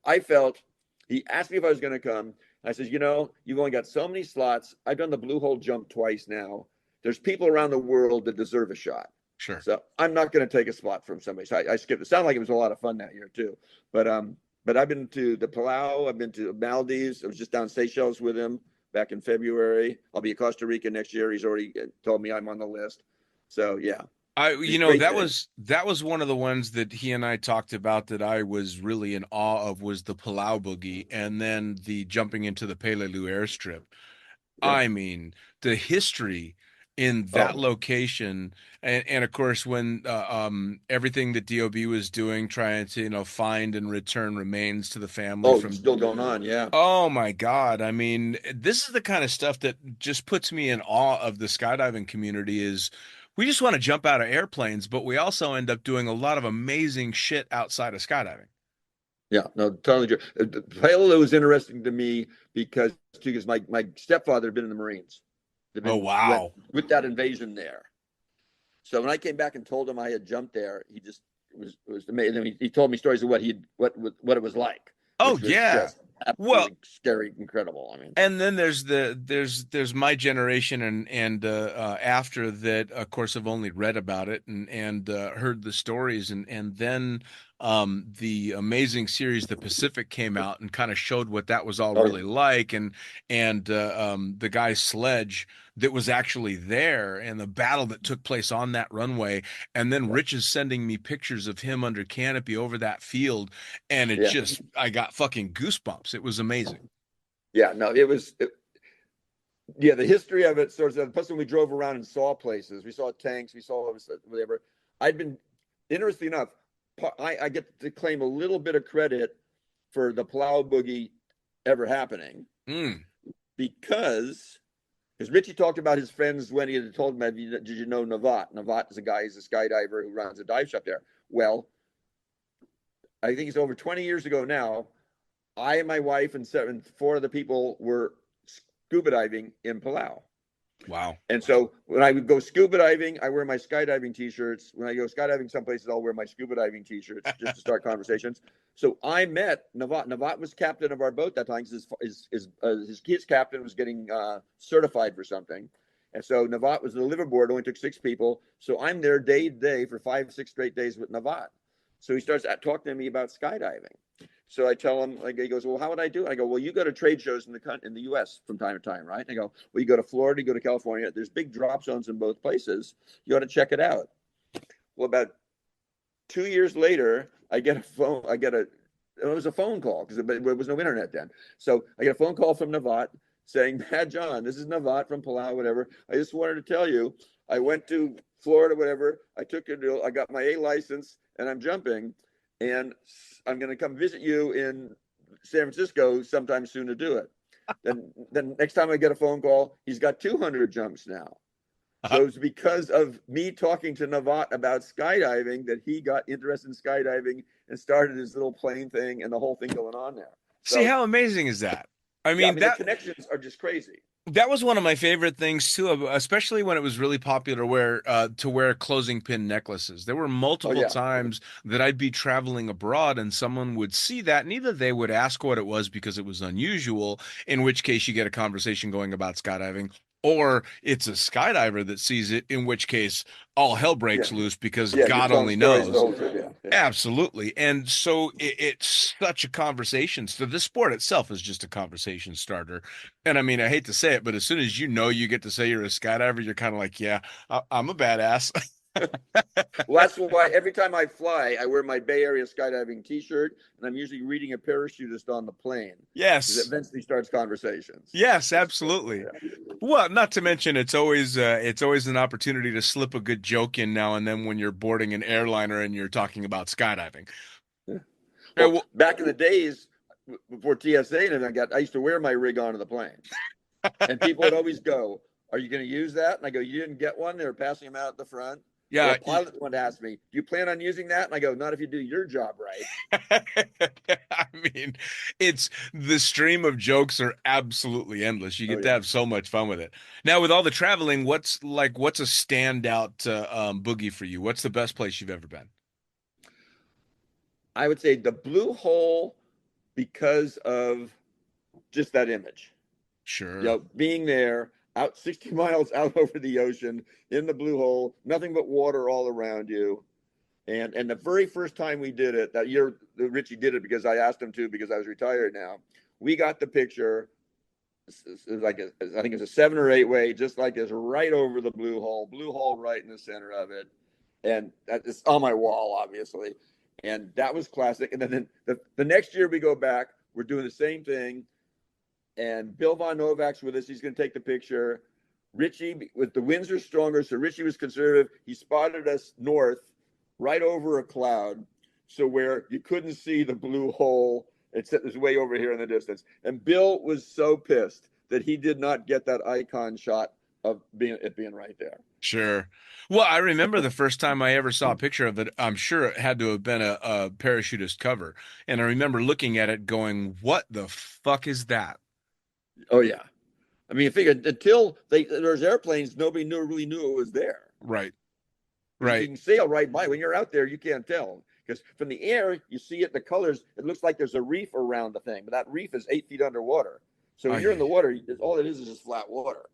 I felt he asked me if I was going to come. I said, you know, you've only got so many slots. I've done the Blue Hole jump twice now. There's people around the world that deserve a shot. Sure. So I'm not going to take a spot from somebody. So I skipped. It sounded like it was a lot of fun that year too. But but I've been to the Palau. I've been to Maldives. I was just down Seychelles with him back in February. I'll be in Costa Rica next year. He's already told me I'm on the list. So yeah, You these know, great that things. was one of the ones that he and I talked about that I was really in awe of was the Palau Boogie and then the jumping into the Peleliu airstrip. Yeah. I mean, the history in that Oh, location, and of course, when everything that DOB was doing, trying to, find and return remains to the family oh, it's from. still going on. Yeah. Oh my God. I mean, this is the kind of stuff that just puts me in awe of the skydiving community is we just want to jump out of airplanes, but we also end up doing a lot of amazing shit outside of skydiving. Yeah, no, totally true. Palo was interesting to me because my stepfather had been in the Marines. They've Oh, been went wow. with that invasion there. So when I came back and told him I had jumped there, he just was amazing. I mean, he told me stories of what it was like, Oh, which was yeah. just Well, absolutely scary, incredible. I mean, and then there's my generation and after that, of course, I've only read about it and heard the stories and then the amazing series The Pacific came out and kind of showed what that was all oh yeah, really like and the guy's sledge that was actually there and the battle that took place on that runway and then yeah, Rich is sending me pictures of him under canopy over that field and it yeah, just I got fucking goosebumps. It was amazing. yeah. No, yeah, the history of it sort of. Plus, when we drove around and saw places, we saw tanks, we saw whatever. I'd been interesting enough. I get to claim a little bit of credit for the plow boogie ever happening Mm. because Richie talked about his friends when he had told him, "Did you know Navat? Navat is a guy, he's a skydiver who runs a dive shop there." Well, I think it's over 20 years ago now. I and my wife and four other people were scuba diving in Palau. Wow. And so when I would go scuba diving, I wear my skydiving t-shirts. When I go skydiving some places, I'll wear my scuba diving t-shirts just to start conversations. So I met Navat. Navat was captain of our boat that time because his captain was getting certified for something. And so Navat was the liveaboard, only took 6 people. So I'm there day to day for 5, 6 straight days with Navat. So he starts talking to me about skydiving. So I tell him, like, he goes, "Well, how would I do it?" I go, "Well, you go to trade shows in the U.S. from time to time, right?" And I go, "Well, you go to Florida, you go to California. There's big drop zones in both places. You ought to check it out." Well, about 2 years later, I get a phone. It was a phone call because there was no internet then. So I get a phone call from Navat saying, "Mad John, this is Navat from Palau, whatever. I just wanted to tell you, I went to Florida, whatever. I got my A license, and I'm jumping, and I'm going to come visit you in San Francisco sometime soon to do it." Then next time I get a phone call, he's got 200 jumps now. So it's because of me talking to Navat about skydiving that he got interested in skydiving and started his little plane thing and the whole thing going on there. See, So how amazing is that? I yeah, I mean, mean the connections are just crazy. that was one of my favorite things too, especially when it was really popular to wear closing pin necklaces. There were Oh multiple yeah, times that I'd be traveling abroad and someone would see that and either they would ask what it was because it was unusual, in which case you get a conversation going about skydiving, or it's a skydiver that sees it, in which case all hell yeah, breaks loose because yeah. You're God telling only stories the knows. whole trip. Yeah, yeah. Absolutely. And so it's such a conversation. So the sport itself is just a conversation starter. And I mean, I hate to say it, but as soon as you get to say you're a skydiver, you're kind of like, yeah, I'm a badass. Well, that's why every time I fly, I wear my Bay Area skydiving T-shirt, and I'm usually reading a parachutist on the plane because it Yes. eventually starts conversations. Yes, So, absolutely. yeah. Well, not to mention it's always an opportunity to slip a good joke in now and then when you're boarding an airliner and you're talking about skydiving. Yeah. Yeah, Well, well, back in the days before TSA, and I used to wear my rig onto the plane, and people would always go, "Are you going to use that?" And I go, "You didn't get one. They were passing them out at the front." Or a yeah, pilot would ask me, "Do you plan on using that?" And I go, "Not if you do your job right." I mean, it's the stream of jokes are absolutely endless. You Oh get to yeah. have so much fun with it. Now, with all the traveling, what's a standout boogie for you? What's the best place you've ever been? I would say the blue hole because of just that image. Sure. Being there out 60 miles out over the ocean in the blue hole, nothing but water all around you. And the very first time we did it, that year Richie did it because I asked him to, because I was retired now. We got the picture. It was like I think it was a 7 or 8 way, just like this, right over the blue hole right in the center of it. And it's on my wall, obviously. And that was classic. And then the next year we go back, we're doing the same thing. And Bill Von Novak's with us. He's going to take the picture. Richie, with the winds are stronger, so Richie was conservative. He spotted us north, right over a cloud, so where you couldn't see the blue hole. It was way over here in the distance. And Bill was so pissed that he did not get that icon shot of it being right there. Sure. Well, I remember the first time I ever saw a picture of it. I'm sure it had to have been a parachutist cover. And I remember looking at it going, what the fuck is that? Oh, yeah. I mean, you figured until there's airplanes, nobody really knew it was there. Right. You Right. can sail right by. When you're out there, you can't tell. Because from the air, you see it, the colors, it looks like there's a reef around the thing. But that reef is 8 feet underwater. So when you're in the water, all it is just flat water.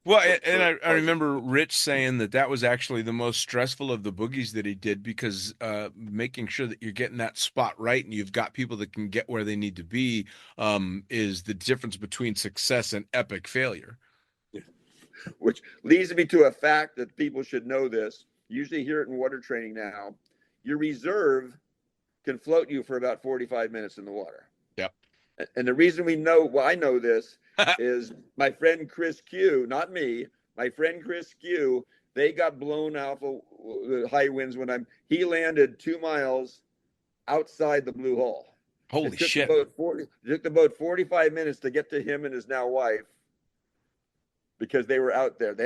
Well, and I remember Rich saying that was actually the most stressful of the boogies that he did, because making sure that you're getting that spot right and you've got people that can get where they need to be is the difference between success and epic failure. Yeah. Which leads me to a fact that people should know this. You usually hear it in water training now. Your reserve can float you for about 45 minutes in the water. Yep. And the reason I know this is my friend Chris Q, not me, my friend Chris Q, they got blown off of high winds he landed 2 miles outside the blue hole. Holy shit. It took the boat 45 minutes to get to him and his now wife, because they were out there. They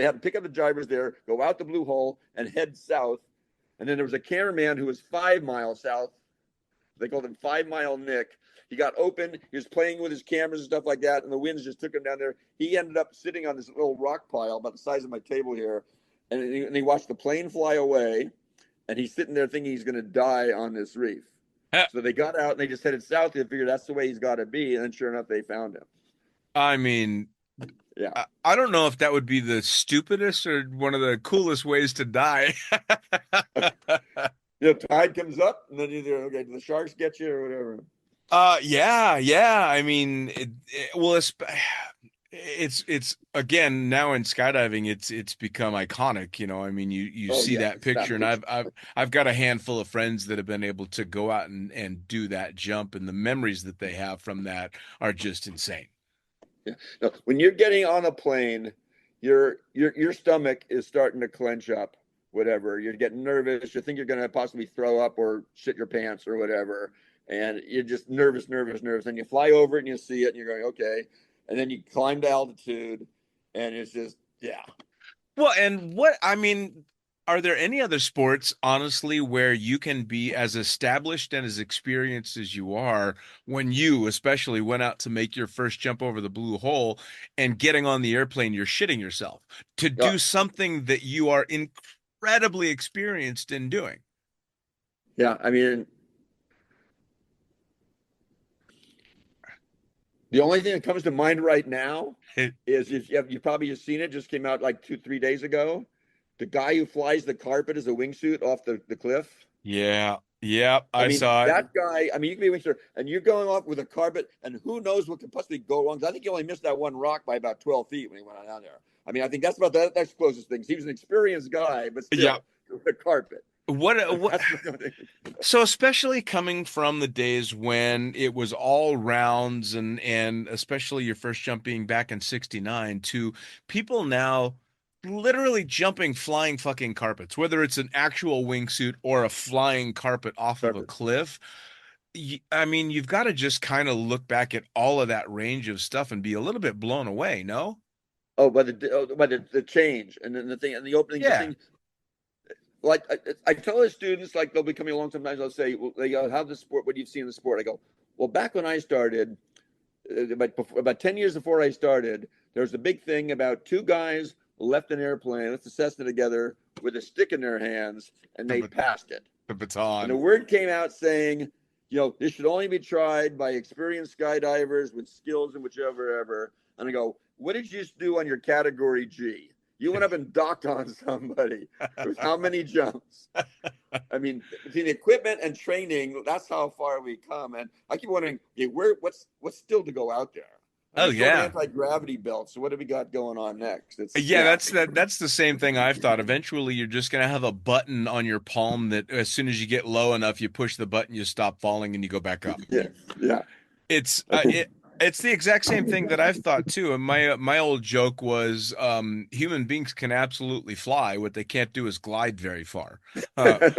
had to pick up the drivers there, go out the blue hole, and head south. And then there was a cameraman who was 5 miles south. They called him 5 Mile Nick. He got open. He was playing with his cameras and stuff like that, and the winds just took him down there. He ended up sitting on this little rock pile about the size of my table here, and he watched the plane fly away, and he's sitting there thinking he's going to die on this reef. So they got out, and they just headed south. They figured that's the way he's got to be, and then sure enough, they found him. I mean, yeah. I don't know if that would be the stupidest or one of the coolest ways to die. Tide comes up, and then either, okay, do the sharks get you or whatever? Yeah. I mean, it's again, now in skydiving, it's become iconic. I mean, you see that picture, and I've got a handful of friends that have been able to go out and do that jump, and the memories that they have from that are just insane. Yeah. No, when you're getting on a plane, your stomach is starting to clench up, whatever. You're getting nervous. You think you're going to possibly throw up or shit your pants or whatever. And you're just nervous. And you fly over it and you see it and you're going, okay. And then you climb to altitude and it's just, yeah. Well, and are there any other sports, honestly, where you can be as established and as experienced as you are when you especially went out to make your first jump over the blue hole, and getting on the airplane, you're shitting yourself to do something that you are incredibly experienced in doing? Yeah, I mean, the only thing that comes to mind right now is you've probably just seen it, just came out like 2-3 days ago. The guy who flies the carpet as a wingsuit off the cliff. Yeah, I saw it. That guy, I mean, you can be a wingsuit, and you're going off with a carpet, and who knows what could possibly go wrong. I think he only missed that one rock by about 12 feet when he went down there. I mean, I think that's about that's the closest thing. He was an experienced guy, but still, the carpet. What so especially coming from the days when it was all rounds and especially your first jump being back in 69 to people now literally jumping flying fucking carpets, whether it's an actual wingsuit or a flying carpet off of a cliff. I mean, you've got to just kind of look back at all of that range of stuff and be a little bit blown away, no? Oh, by the change and then the thing and the opening. Yeah. Thing, like I tell the students, like they'll be coming along sometimes. I'll say, well, they go, "How's the sport? What do you see in the sport?" I go, "Well, back when I started, about 10 years before I started, there was a big thing about two guys left an airplane, left a Cessna together with a stick in their hands, and they passed it. The baton. And the word came out saying, this should only be tried by experienced skydivers with skills in whichever ever." And I go, "What did you do on your category G?" You went up and docked on somebody with how many jumps? I mean, between the equipment and training, that's how far we come. And I keep wondering, okay, what's still to go out there? Oh We've got yeah. anti-gravity belts. So what have we got going on next? Yeah, that's the same thing I've thought. Eventually, you're just gonna have a button on your palm that as soon as you get low enough, you push the button, you stop falling, and you go back up. Yeah, yeah. It's it's the exact same thing that I've thought too. And my old joke was, human beings can absolutely fly. What they can't do is glide very far.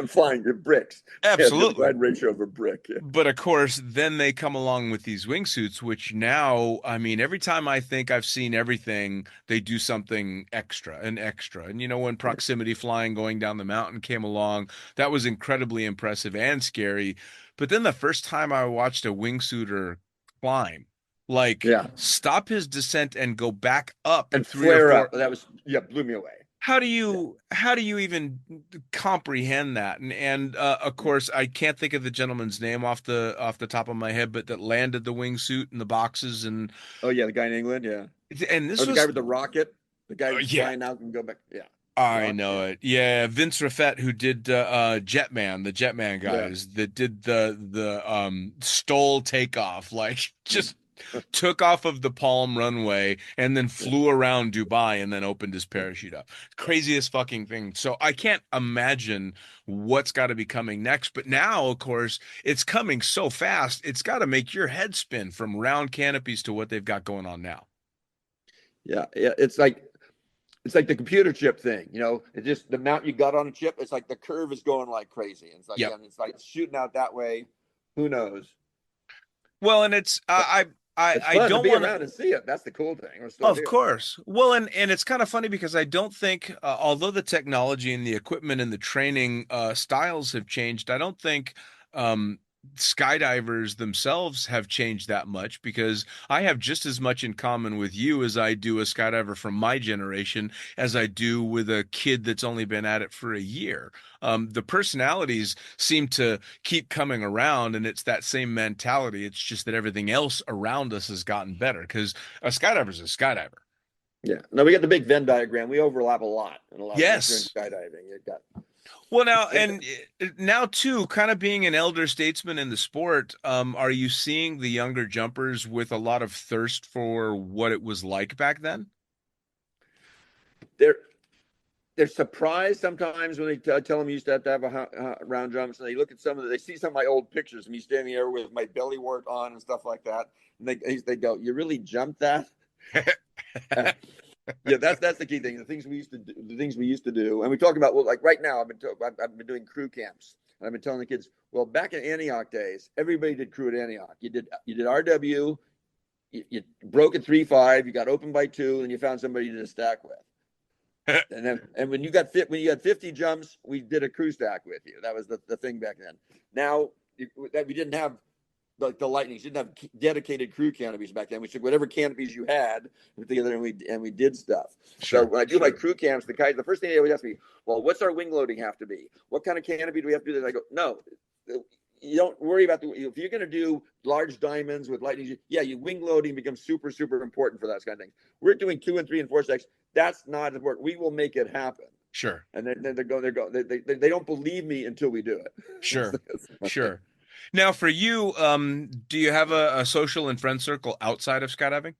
Flying the bricks. Absolutely. Yeah, the glide ratio of a brick. Yeah. But of course, then they come along with these wingsuits, which now, I mean, every time I think I've seen everything, they do something extra and extra. And you know, when proximity flying going down the mountain came along, that was incredibly impressive and scary. But then the first time I watched a wingsuiter climb, like Yeah. stop his descent and go back up And 3 or flare 4. up. That was, blew me away. How do you even comprehend that? And of course, I can't think of the gentleman's name off the top of my head, but that landed the wingsuit and the boxes and Oh yeah, the guy in England, yeah. this Or the was guy with the rocket. The guy who's yeah. flying out and go back. Yeah. I know it. Yeah, Vince Raffet, who did Jetman, the Jetman guys that did the stole takeoff, like just took off of the Palm runway and then flew around Dubai and then opened his parachute up. Craziest fucking thing. So I can't imagine what's got to be coming next. But now, of course, it's coming so fast, it's got to make your head spin from round canopies to what they've got going on now. Yeah, yeah. It's like the computer chip thing, you know. It's just the mount you got on a chip. It's like the curve is going like crazy. It's like, and it's like shooting out that way. Who knows? Well, and it's I don't want to be around and see it. That's the cool thing. Of course. Well, and it's kind of funny because I don't think, although the technology and the equipment and the training styles have changed, I don't think skydivers themselves have changed that much, because I have just as much in common with you as I do a skydiver from my generation as I do with a kid that's only been at it for a year. The personalities seem to keep coming around, and it's that same mentality. It's just that everything else around us has gotten better, because a skydiver is a skydiver. Yeah. No, we got the big Venn diagram. We overlap a lot in a lot Yes. of skydiving. It got. Well, now, and now too, kind of being an elder statesman in the sport, are you seeing the younger jumpers with a lot of thirst for what it was like back then? They're surprised sometimes when they tell them you used to have a round jumps, and they look at they see some of my old pictures of me standing there with my belly wart on and stuff like that, and they go, "You really jumped that?" Yeah, that's the key thing. The things we used to do, and we talk about, well, like right now, I've been doing crew camps, and I've been telling the kids, well, back in Antioch days, everybody did crew at Antioch. You did RW, you broke at 3.5, you got open by 2, and you found somebody to stack with. and when you got 50 jumps, we did a crew stack with you. That was the thing back then. Now that we didn't have the lightnings, didn't have dedicated crew canopies back then. We took whatever canopies you had together, and we did stuff. Sure, so when I do my crew camps, the first thing they always ask me, well, what's our wing loading have to be? What kind of canopy do we have to do? I go, no, you don't worry about if you're going to do large diamonds with lightnings. Your wing loading becomes super, super important for that kind of thing. We're doing 2 and 3 and 4 stacks. That's not important. We will make it happen. Sure. And then they don't believe me until we do it. Sure. Sure. Now, for you, do you have a social and friend circle outside of skydiving?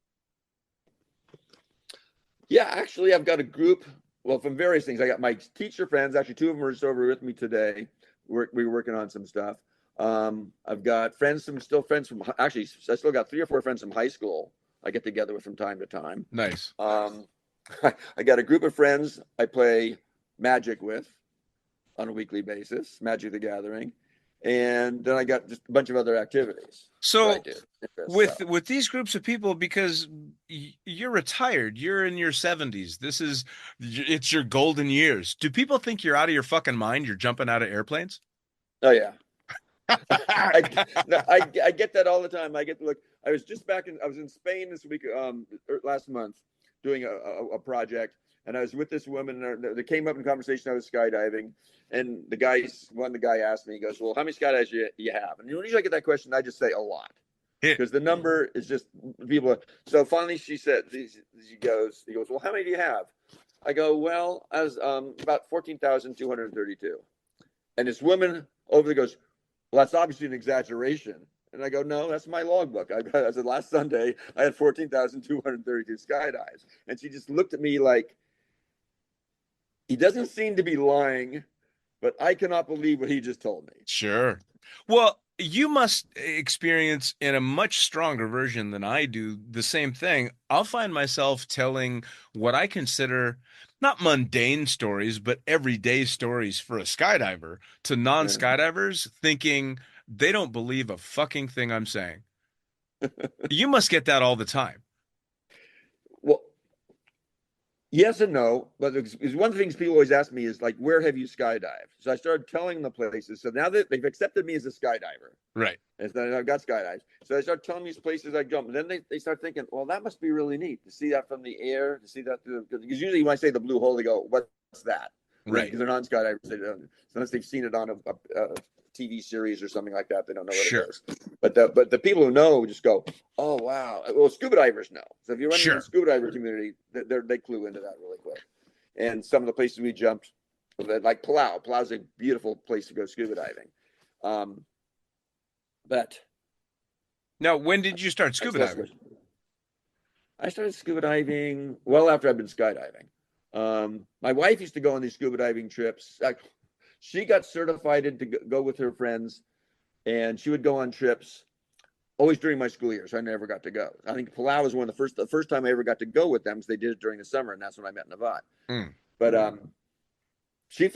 Yeah, actually, I've got a group. Well, from various things. I got my teacher friends. Actually, 2 of them are just over with me today. We're working on some stuff. I've got actually, I still got 3 or 4 friends from high school I get together with from time to time. Nice. I got a group of friends I play Magic with on a weekly basis, Magic the Gathering. And then I got just a bunch of other activities. So with these groups of people, because you're retired, you're in your 70s, it's your golden years. Do people think you're out of your fucking mind? You're jumping out of airplanes? Oh yeah. I get that all the time. I was in Spain this week, last month, doing a project, and I was with this woman, and they came up in conversation. I was skydiving, and the guy asked me, he goes, well, how many skydives do you have? And usually I get that question, I just say a lot, because the number is just people. So finally she said, he goes, well, how many do you have? I go, well, as about 14,232. And this woman over there goes, well, that's obviously an exaggeration. And I go, no, that's my logbook. I said, last Sunday, I had 14,232 skydives. And she just looked at me like, he doesn't seem to be lying, but I cannot believe what he just told me. Sure. Well, you must experience in a much stronger version than I do the same thing. I'll find myself telling what I consider not mundane stories, but everyday stories for a skydiver to Yeah. non-skydivers, thinking they don't believe a fucking thing I'm saying. You must get that all the time. Well, yes and no, but one of the things people always ask me is like, where have you skydived? So I started telling the places. So now that they've accepted me as a skydiver, Right. and so I've got skydives. So I start telling these places I jump, and then they start thinking, well, that must be really neat to see that from the air, to see that because usually when I say the blue hole, they go, what's that? Right. Because they're non-skydivers, they don't, unless they've seen it on a TV series or something like that, they don't know what Sure. it is. But the people who know just go, oh wow. Well, scuba divers know. So if you're running in Sure. the scuba diver community, they clue into that really quick. And some of the places we jumped, like Palau. Palau's a beautiful place to go scuba diving. But Now, when did you start scuba diving? I started scuba diving well after I've been skydiving. My wife used to go on these scuba diving trips. She got certified to go with her friends, and she would go on trips always during my school years. I never got to go. I think Palau was the first time I ever got to go with them because they did it during the summer, and that's when I met Navat. Mm. But she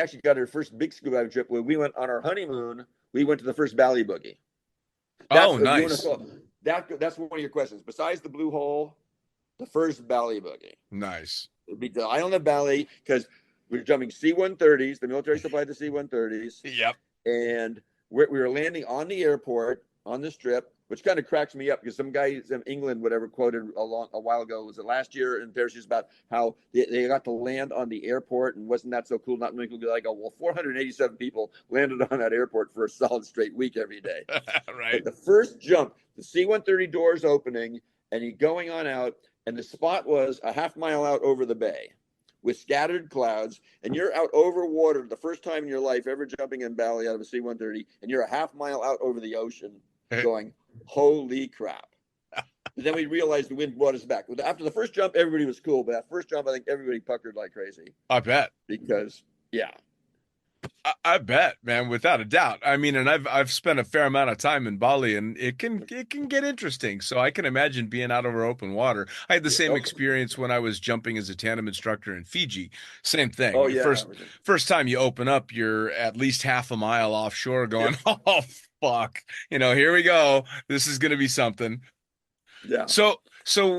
actually got her first big scuba diving trip when we went on our honeymoon. We went to the first Valley Boogie. Oh, nice. That's one of your questions. Besides the Blue Hole, the first Valley Boogie. Nice. It'd be the Island of Valley because we were jumping C-130s. The military supplied the C-130s. Yep. And we were landing on the airport on the strip, which kind of cracks me up because some guy in England, whatever, quoted a while ago, was it last year in Paris, about how they got to land on the airport and wasn't that so cool? Not many people like, oh, well, 487 people landed on that airport for a solid straight week every day. Right. But the first jump, the C-130 doors opening and you going on out, and the spot was a half mile out over the bay with scattered clouds, and you're out over water the first time in your life ever jumping in Bali out of a C-130, and you're a half mile out over the ocean going, holy crap. But then we realized the wind brought us back. After the first jump, everybody was cool, but that first jump, I think everybody puckered like crazy. I bet. Because, yeah. I bet, man, without a doubt. I mean, and I've spent a fair amount of time in Bali, and it can get interesting. So I can imagine being out over open water. I had the same experience when I was jumping as a tandem instructor in Fiji. Same thing. Oh, yeah. First time you open up, you're at least half a mile offshore going, oh, fuck. Here we go. This is going to be something. Yeah. So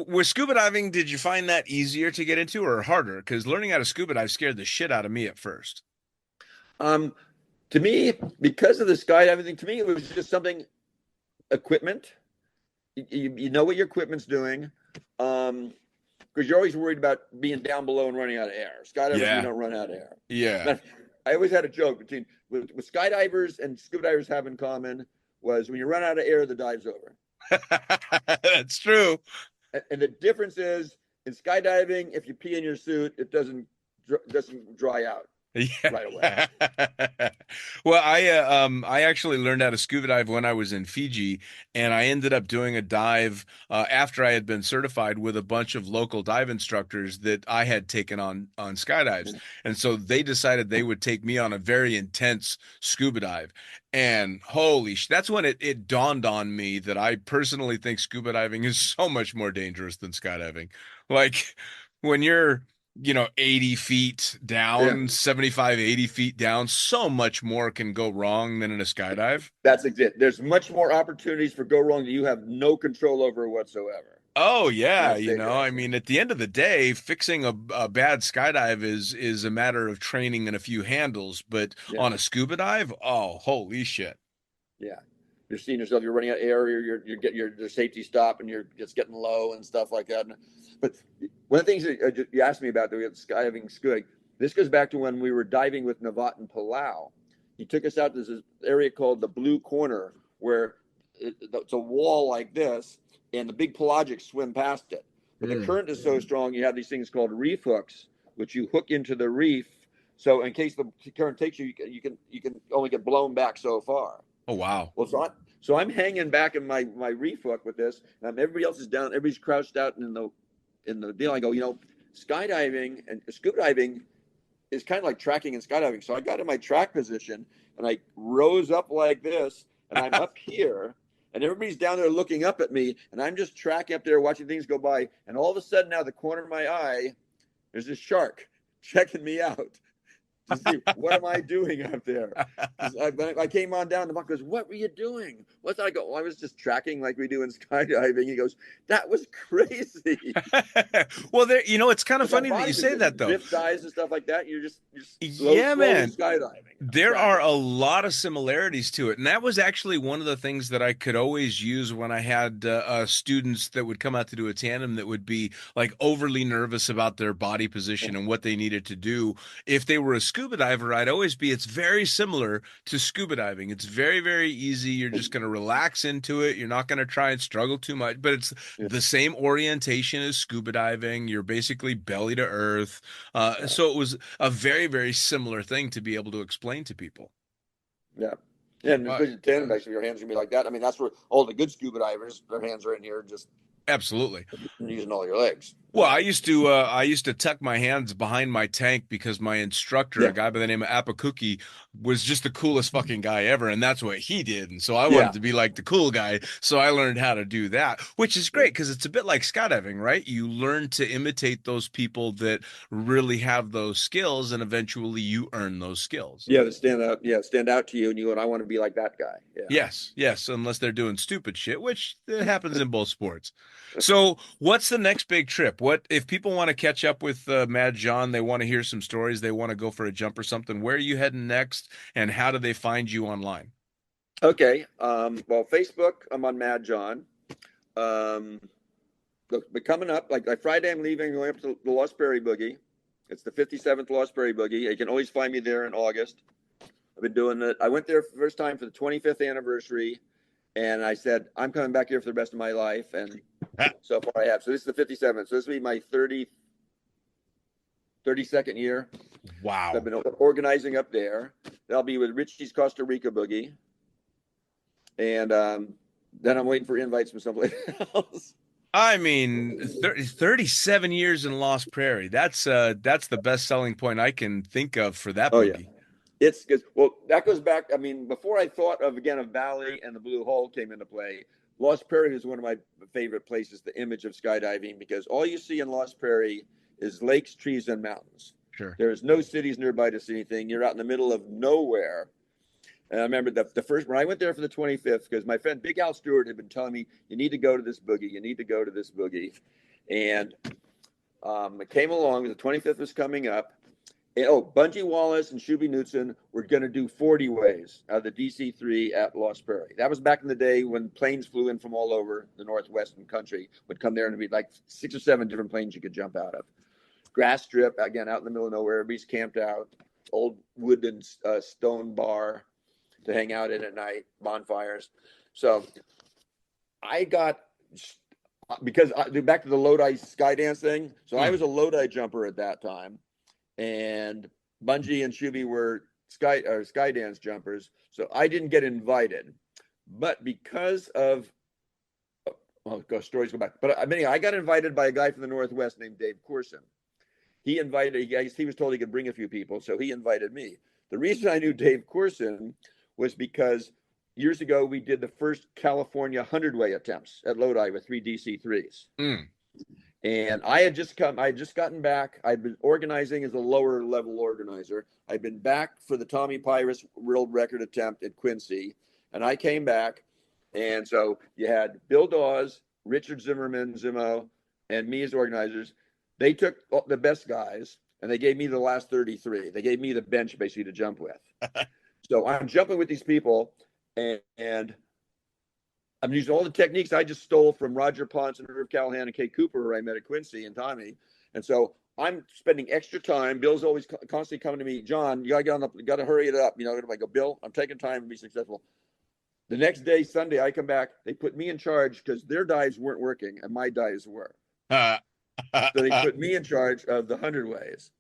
with scuba diving, did you find that easier to get into or harder? Because learning how to scuba dive scared the shit out of me at first. To me, because of the skydiving thing, to me, it was just something, equipment. You know what your equipment's doing. Because you're always worried about being down below and running out of air. Skydivers, you don't run out of air. Yeah. I always had a joke between what skydivers and scuba divers have in common was when you run out of air, the dive's over. That's true. And the difference is in skydiving, if you pee in your suit, it doesn't dry out. Yeah. Right away. Well, I actually learned how to scuba dive when I was in Fiji, and I ended up doing a dive after I had been certified with a bunch of local dive instructors that I had taken on skydives. And so they decided they would take me on a very intense scuba dive. And that's when it dawned on me that I personally think scuba diving is so much more dangerous than skydiving. Like when you're 80 feet down, 75, 80 feet down, so much more can go wrong than in a skydive. That's it. There's much more opportunities for go wrong that you have no control over whatsoever. Oh, yeah. I mean, at the end of the day, fixing a bad skydive is a matter of training and a few handles. But on a scuba dive, oh, holy shit. Yeah. You're seeing yourself, you're running out of air, you're getting your safety stop, and you're just getting low and stuff like that. But one of the things that you asked me about the skydiving scuba, this goes back to when we were diving with Navat in Palau. He took us out to this area called the Blue Corner, where it's a wall like this, and the big pelagics swim past it. But the current is so strong, you have these things called reef hooks which you hook into the reef. So in case the current takes you, you can only get blown back so far. Oh, wow. Well, so I'm hanging back in my reef hook with this, and everybody else is down. Everybody's crouched out in the deal. I go, skydiving and scuba diving is kind of like tracking and skydiving. So I got in my track position and I rose up like this, and I'm up here, and everybody's down there looking up at me, and I'm just tracking up there watching things go by. And all of a sudden, out of the corner of my eye, there's this shark checking me out to see what am I doing up there. I came on down, the buck goes, "What were you doing?" What's that? I go, "Well, I was just tracking like we do in skydiving." He goes, "That was crazy." Well, there, it's kind of funny that you say that, though. Drift dives and stuff like that. You're just yeah, man. Skydiving. There are a lot of similarities to it, and that was actually one of the things that I could always use when I had students that would come out to do a tandem that would be like overly nervous about their body position and what they needed to do. If they were a scuba diver, I'd always be, it's very similar to scuba diving. It's very, very easy. You're just going to relax into it. You're not going to try and struggle too much, but it's the same orientation as scuba diving. You're basically belly to earth. So it was a very, very similar thing to be able to explain to people. Yeah. And especially tandem, actually, your hands are going to be like that. I mean, that's where all the good scuba divers, their hands are in here just absolutely using all your legs. Well, I used to tuck my hands behind my tank because my instructor, a guy by the name of Apakuki, was just the coolest fucking guy ever, and that's what he did. And so I wanted to be like the cool guy, so I learned how to do that, which is great because it's a bit like skydiving, right? You learn to imitate those people that really have those skills, and eventually you earn those skills. Yeah, to stand out to you, and I want to be like that guy. Yeah. Yes, unless they're doing stupid shit, which happens in both sports. So, what's the next big trip? What if people want to catch up with Mad John? They want to hear some stories. They want to go for a jump or something. Where are you heading next, and how do they find you online? Okay. Well, Facebook, I'm on Mad John. But coming up, like Friday, I'm leaving, going up to the Lost Prairie Boogie. It's the 57th Lost Prairie Boogie. You can always find me there in August. I've been doing it. I went there for the first time for the 25th anniversary, and I said I'm coming back here for the rest of my life, and so far I have. So this is the 57th. So this will be my 32nd year. Wow. So I've been organizing up there. That'll be with Richie's Costa Rica Boogie, and then I'm waiting for invites from someplace else. I mean, 37 years in Lost Prairie. That's the best selling point I can think of for that boogie. Oh, yeah. It's because, well, that goes back. I mean, before I thought of Valley and the Blue Hole came into play, Lost Prairie is one of my favorite places, the image of skydiving, because all you see in Lost Prairie is lakes, trees, and mountains. Sure. There's no cities nearby to see anything. You're out in the middle of nowhere. And I remember the first, when I went there for the 25th, because my friend Big Al Stewart had been telling me, you need to go to this boogie. You need to go to this boogie. And it came along. The 25th was coming up. And, Bungie Wallace and Shuby Knutson were going to do 40 ways out of the DC-3 at Lost Prairie. That was back in the day when planes flew in from all over the Northwestern country, would come there and be like 6 or 7 different planes you could jump out of. Grass strip, again, out in the middle of nowhere. Everybody's camped out. Old wooden stone bar to hang out in at night, bonfires. So I got, because back to the Lodi Skydance thing. So I was a Lodi jumper at that time. And Bungie and Shuby were Skydance jumpers, so I didn't get invited. But because of, stories go back. But I mean, I got invited by a guy from the Northwest named Dave Corson. He was told he could bring a few people, so he invited me. The reason I knew Dave Corson was because years ago we did the first California 100-way attempts at Lodi with 3 DC-3s. And I had just gotten back. I'd been organizing as a lower level organizer. I'd been back for the Tommy Pyrus world record attempt at Quincy. And I came back. And so you had Bill Dawes, Richard Zimmerman, Zimmo, and me as organizers. They took the best guys and they gave me the last 33. They gave me the bench basically to jump with. So I'm jumping with these people and I'm using all the techniques I just stole from Roger Ponce and Irv Callahan and Kay Cooper, who I met at Quincy and Tommy. And so I'm spending extra time. Bill's always constantly coming to me, John, you got to hurry it up. I go, Bill, I'm taking time to be successful. The next day, Sunday, I come back. They put me in charge because their dives weren't working and my dives were. So they put me in charge of the 100 ways.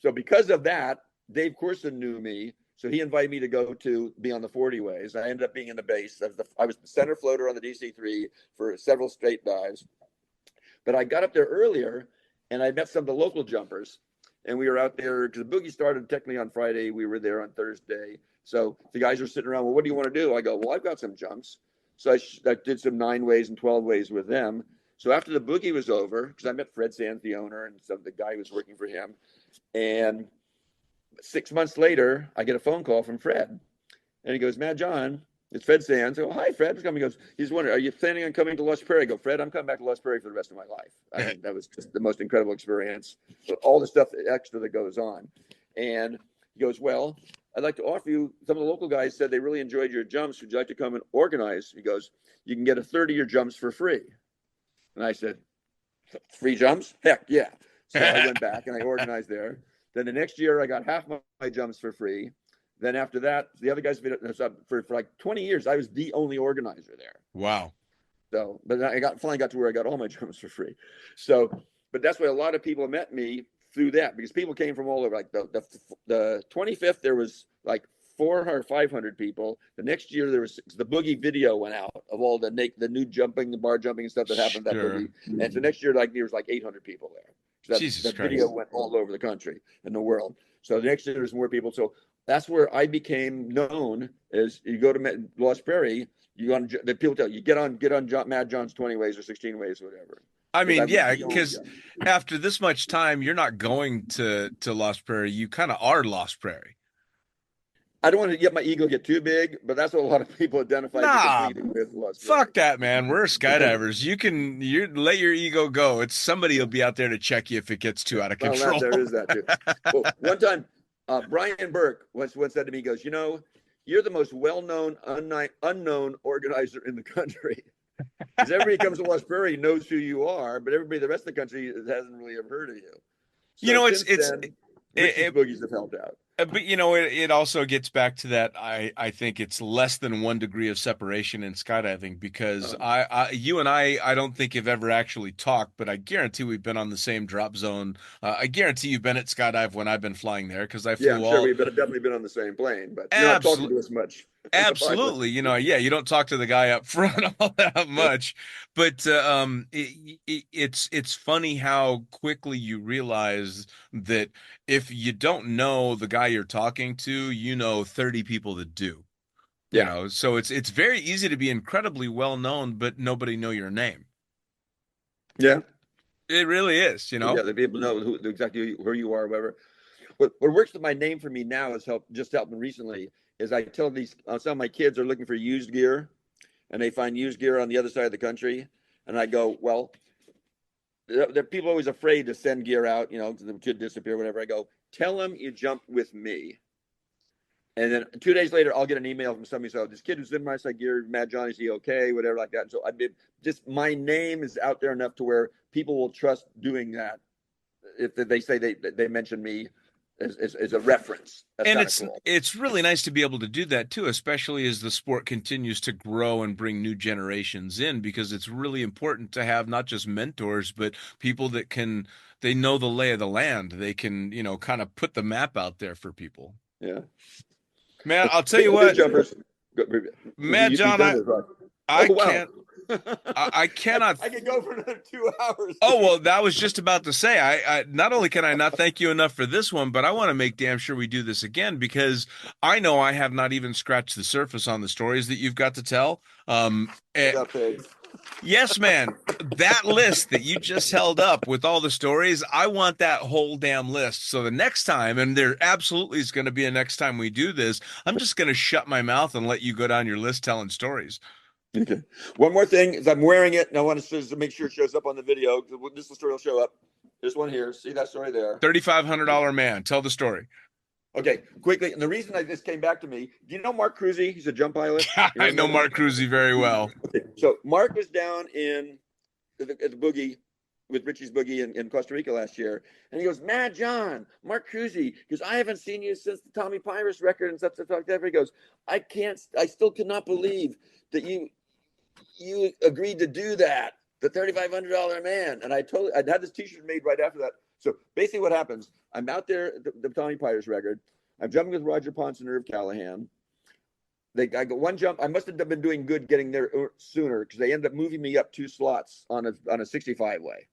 So because of that, Dave Corson knew me. So he invited me to go to be on the 40 ways. I ended up being in the base. I was the center floater on the DC-3 for several straight dives. But I got up there earlier, and I met some of the local jumpers. And we were out there because the boogie started technically on Friday. We were there on Thursday. So the guys are sitting around, well, what do you want to do? I go, well, I've got some jumps. So I did some 9 ways and 12 ways with them. So after the boogie was over, because I met Fred Sands, the owner, and some of the guy who was working for him. And 6 months later, I get a phone call from Fred. And he goes, Mad John, it's Fred Sands. I go, hi, Fred. He goes, he's wondering, are you planning on coming to Lost Prairie? I go, Fred, I'm coming back to Lost Prairie for the rest of my life. I mean, that was just the most incredible experience. So all the stuff extra that goes on. And he goes, well, I'd like to offer you, some of the local guys said they really enjoyed your jumps. Would you like to come and organize? He goes, you can get a third of your jumps for free. And I said, free jumps? Heck yeah. So I went back and I organized there. Then the next year I got half my jumps for free. Then after that, the other guys, for like 20 years, I was the only organizer there. Wow. So, but I finally got to where I got all my jumps for free. So, but that's why a lot of people met me through that, because people came from all over. Like the 25th, there was like 400 or 500 people. The next year, there was the boogie video went out of all the new jumping, the bar jumping and stuff that happened at that boogie. And so next year, there was like 800 people there. So that video went all over the country and the world. So the next year, there's more people. So that's where I became known. As you go to Lost Prairie, the people tell you, get on Mad John's 20 ways or 16 ways or whatever. I mean, yeah, because after this much time, you're not going to Lost Prairie. You kind of are Lost Prairie. I don't want to get my ego get too big, but that's what a lot of people identify with Lost Prairie. Fuck that, man. We're skydivers. You let your ego go. It's somebody will be out there to check you if it gets too out of control. Well, there is that too. Well, one time, Brian Burke once said to me, he goes, you're the most well-known unknown organizer in the country. Because everybody comes to Lost Prairie knows who you are, but everybody the rest of the country hasn't really ever heard of you. So boogies have helped out. But it also gets back to that. I think it's less than 1 degree of separation in skydiving, because you and I don't think have ever actually talked, but I guarantee we've been on the same drop zone. I guarantee you've been at skydive when I've been flying there, because I flew. Yeah, I'm sure we've definitely been on the same plane, but you're not talking to us much. Absolutely. You don't talk to the guy up front all that much, but it's funny how quickly you realize that if you don't know the guy you're talking to, 30 people that do. So it's very easy to be incredibly well known, but nobody know your name. Yeah. It really is, Yeah, the people know exactly who you are, whatever. What works with my name for me now is helping recently. Is I tell some of my kids are looking for used gear, and they find used gear on the other side of the country, and I go, well, there people always afraid to send gear out, because it could disappear, whatever. I go, tell them you jumped with me, and then 2 days later, I'll get an email from somebody. So this kid who's in my side gear, Mad John, is he okay, whatever like that. And so my name is out there enough to where people will trust doing that if they say they mention me as a reference. That's and cool. It's really nice to be able to do that too, especially as the sport continues to grow and bring new generations in, because it's really important to have not just mentors, but people that they know the lay of the land. They can, kind of put the map out there for people. Yeah. Man, I'll tell you what, Mad John, I can't. I cannot. I could go for another 2 hours. Oh, well, that was just about to say, I not only can I not thank you enough for this one, but I want to make damn sure we do this again, because I know I have not even scratched the surface on the stories that you've got to tell. Yes, man, that list that you just held up with all the stories, I want that whole damn list. So the next time, and there absolutely is going to be a next time we do this, I'm just going to shut my mouth and let you go down your list telling stories. Okay. One more thing is I'm wearing it, and I want to make sure it shows up on the video. This story will show up. This one here. See that story there? $3,500 man. Tell the story. Okay, quickly. And the reason this came back to me, do you know Mark Cruzy? He's a jump pilot. I know Mark Cruzy very well. Okay. So Mark was down at the boogie with Richie's Boogie in Costa Rica last year. And he goes, Mad John, Mark Cruzy, because I haven't seen you since the Tommy Pyrus record and stuff like that. He goes, I still cannot believe that you agreed to do that, the $3,500 man. And I had this t-shirt made right after that. So basically what happens, I'm out there at the Tommy Pires record. I'm jumping with Roger Ponce and Irv Callahan. I got one jump. I must have been doing good getting there sooner because they ended up moving me up 2 slots on a 65 way.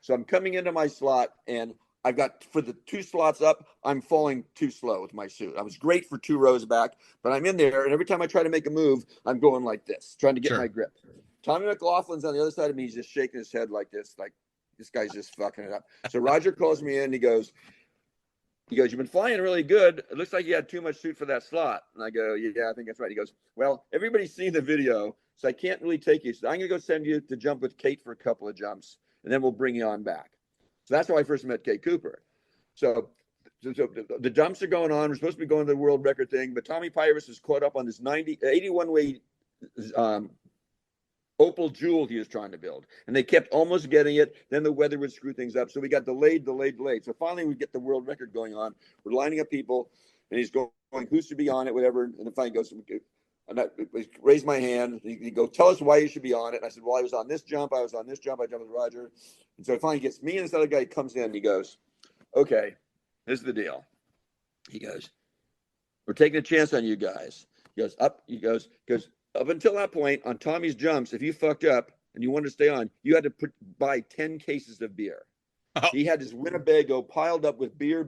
So I'm coming into my slot, and I've got, for the 2 slots up, I'm falling too slow with my suit. I was great for 2 rows back, but I'm in there, and every time I try to make a move, I'm going like this, trying to get my grip. Tommy McLaughlin's on the other side of me. He's just shaking his head like this guy's just fucking it up. So Roger calls me in. He goes, you've been flying really good. It looks like you had too much suit for that slot. And I go, yeah, I think that's right. He goes, well, everybody's seen the video, so I can't really take you. So I'm going to go send you to jump with Kate for a couple of jumps, and then we'll bring you on back. So that's how I first met Kate Cooper. So the jumps are going on. We're supposed to be going to the world record thing, but Tommy Pires is caught up on this 81-way Opal Jewel he was trying to build, and they kept almost getting it. Then the weather would screw things up, so we got delayed. So finally, we get the world record going on. We're lining up people, and he's going, "Who's to be on it?" Whatever. And then finally goes, and I raised my hand. He goes, "Tell us why you should be on it." And I said, "Well, I was on this jump. I jumped with Roger." And so it finally gets me and this other guy comes in. And he goes, "Okay, this is the deal." He goes, "We're taking a chance on you guys." He goes up. He goes. Up until that point, on Tommy's jumps, if you fucked up and you wanted to stay on, you had to buy 10 cases of beer. Oh. He had his Winnebago piled up with beer.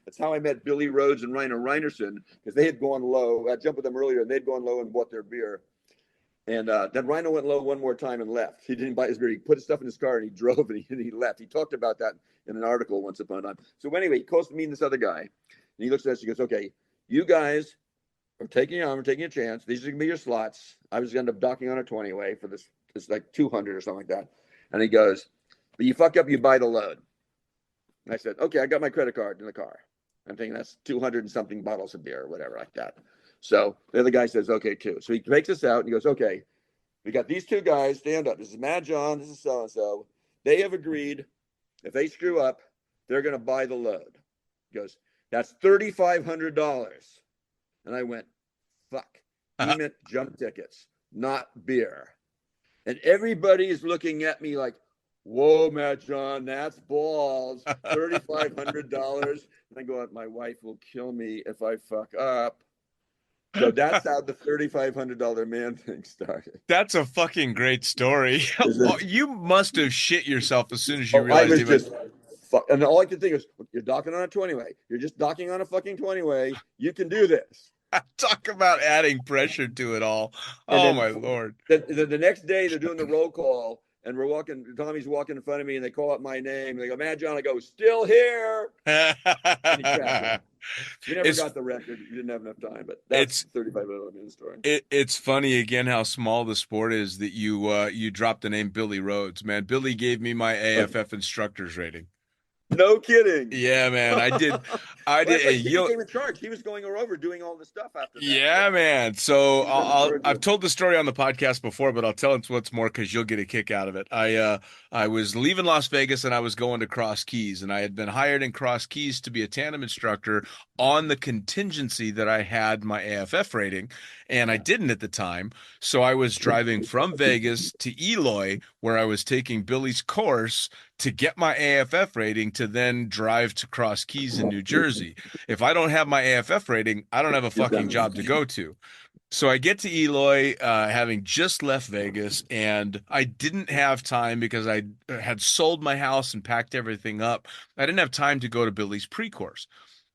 That's how I met Billy Rhodes and Rhino Reinerson, because they had gone low. I jumped with them earlier, and they'd gone low and bought their beer. And then Rhino went low one more time and left. He didn't buy his beer. He put his stuff in his car, and he drove, and he left. He talked about that in an article once upon a time. So anyway, he calls to me and this other guy, and he looks at us. He goes, "Okay, you guys, we're taking a chance. These are going to be your slots." I was going to end up docking on a 20-way for this. It's like 200 or something like that. And he goes, "But you fuck up, you buy the load." And I said, "Okay, I got my credit card in the car." I'm thinking that's 200 and something bottles of beer or whatever like that. So the other guy says, "Okay, too." So he takes us out and he goes, "Okay, we got these 2 guys. Stand up. This is Mad John. This is so-and-so. They have agreed if they screw up, they're going to buy the load." He goes, "That's $3,500. And I went, fuck. He meant jump tickets, not beer. And everybody is looking at me like, "Whoa, Matt John, that's balls. $3,500. And I go, "My wife will kill me if I fuck up." So that's how the $3,500 man thing started. That's a fucking great story. You must have shit yourself as soon as you realized I was just and all I could think is, "You're docking on a 20-way. You're just docking on a fucking 20-way. You can do this." Talk about adding pressure to it all. Oh, my Lord. The next day, they're doing the roll call, and Tommy's walking in front of me, and they call out my name. And they go, "Mad John." I go, "Still here." And he crashed. We never got the record. We didn't have enough time, but that's 35 minute story. It's funny, again, how small the sport is that you dropped the name Billy Rhodes. Man, Billy gave me my AFF instructor's rating. No kidding. Yeah, man. I did. He became in charge. He was going over doing all the stuff after that. Yeah, man. So I've told the story on the podcast before, but I'll tell it once more because you'll get a kick out of it. I was leaving Las Vegas and I was going to Cross Keys, and I had been hired in Cross Keys to be a tandem instructor on the contingency that I had my AFF rating, and I didn't at the time. So I was driving from Vegas to Eloy, where I was taking Billy's course to get my AFF rating to then drive to Cross Keys in New Jersey. If I don't have my AFF rating, I don't have a fucking job to go to. So I get to Eloy, having just left Vegas, and I didn't have time because I had sold my house and packed everything up. I didn't have time to go to Billy's pre-course.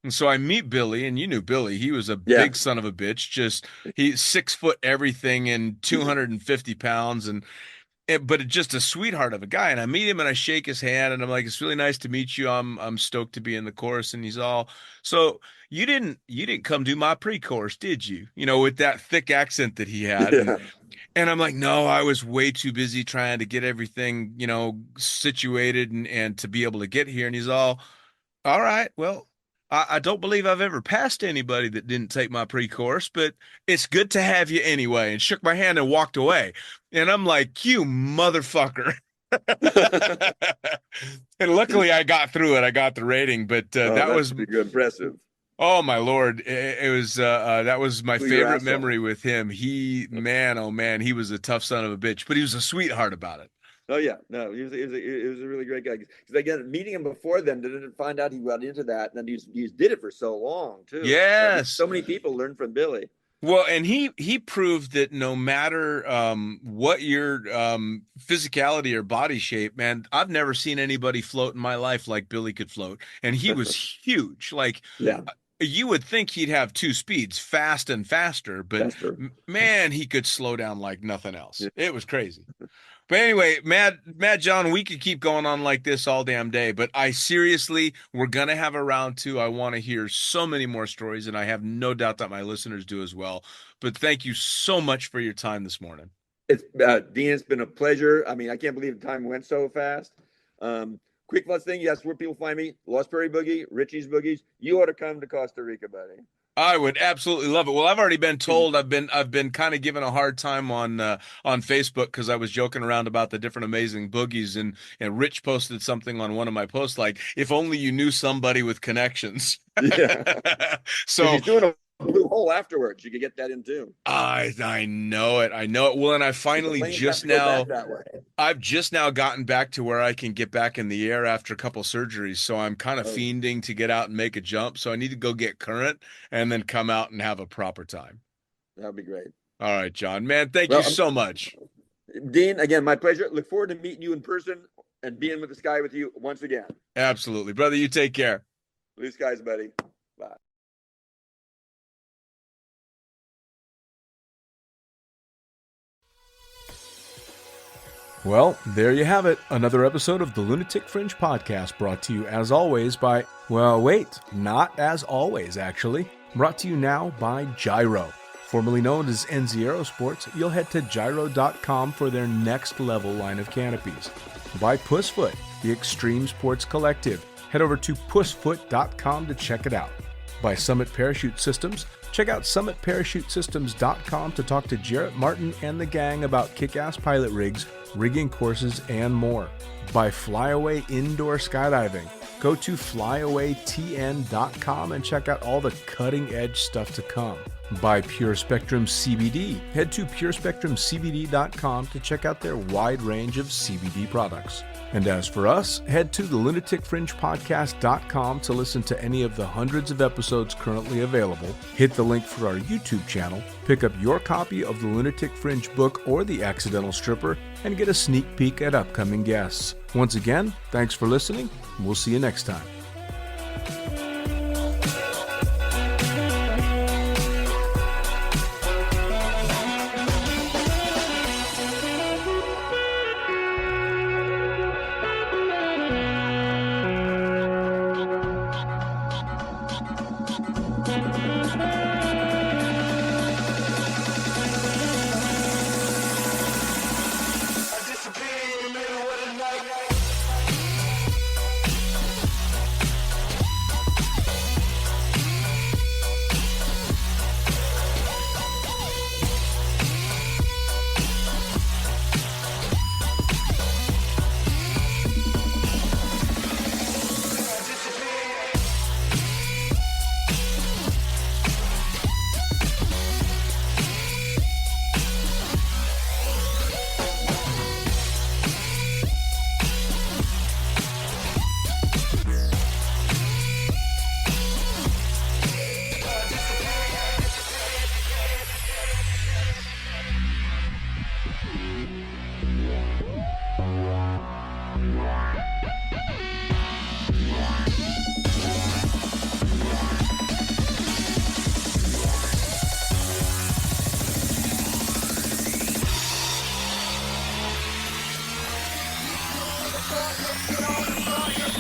And so I meet Billy, and you knew Billy. He was a big son of a bitch. He's 6 foot everything and 250 pounds, but just a sweetheart of a guy. And I meet him and I shake his hand and I'm like, "It's really nice to meet you. I'm stoked to be in the course." And he's all, "So you didn't come do my pre-course, did you?" With that thick accent that he had. Yeah. And I'm like, "No, I was way too busy trying to get everything, situated and to be able to get here." And he's all right, well, I don't believe I've ever passed anybody that didn't take my pre-course, but it's good to have you anyway, and shook my hand and walked away. And I'm like, "You motherfucker." And luckily I got through it. I got the rating, but that was impressive. Oh, my Lord. It was that was my favorite memory with him. He, man, oh man, he was a tough son of a bitch, but he was a sweetheart about it. Oh yeah, no, he was a really great guy. Because again, meeting him before then, didn't find out he got into that, and then he did it for so long too. Yes. So many people learned from Billy. Well, and he proved that no matter what your physicality or body shape, man, I've never seen anybody float in my life like Billy could float. And he was huge. Like Yeah, you would think he'd have two speeds, fast and faster, but that's true. man, he could slow down like nothing else. Yeah. It was crazy. But anyway, Mad John, we could keep going on like this all damn day, but I seriously, we're gonna have a round two. I want to hear so many more stories, and I have no doubt that my listeners do as well. But thank you so much for your time this morning. It's Dean, it's been a pleasure. I mean, I can't believe the time went so fast. Quick last thing, yes, where people find me, Lost Prairie Boogie, Richie's Boogies. You ought to come to Costa Rica, buddy. I would absolutely love it. Well, I've already been told I've been kind of given a hard time on Facebook because I was joking around about the different amazing boogies, and Rich posted something on one of my posts like, if only you knew somebody with connections. Yeah. So he's doing a blue hole afterwards. You could get that in too. I know it. I know it. Well, and I finally I've just now gotten back to where I can get back in the air after a couple surgeries. So I'm kind of fiending to get out and make a jump. So I need to go get current and then come out and have a proper time. That'd be great. All right, John, man. Thank you so much. Dean, again, my pleasure. Look forward to meeting you in person and being with the sky with you once again. Absolutely. Brother, you take care. Blue skies, buddy. Bye. Well, there you have it. Another episode of the Lunatic Fringe podcast brought to you as always by, well, wait, not as always, actually. Brought to you now by Gyro. Formerly known as NZ Aerosports, you'll head to gyro.com for their next level line of canopies. By Pussfoot, the Extreme Sports Collective. Head over to pussfoot.com to check it out. By Summit Parachute Systems, check out summitparachutesystems.com to talk to Jarrett Martin and the gang about kick-ass pilot rigs, rigging courses, and more. By Flyaway Indoor Skydiving, go to flyawaytn.com and check out all the cutting-edge stuff to come. By Pure Spectrum CBD, head to purespectrumcbd.com to check out their wide range of CBD products. And as for us, head to the lunaticfringepodcast.com to listen to any of the hundreds of episodes currently available, hit the link for our YouTube channel, pick up your copy of the Lunatic Fringe book or The Accidental Stripper, and get a sneak peek at upcoming guests. Once again, thanks for listening, and we'll see you next time.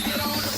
Get on the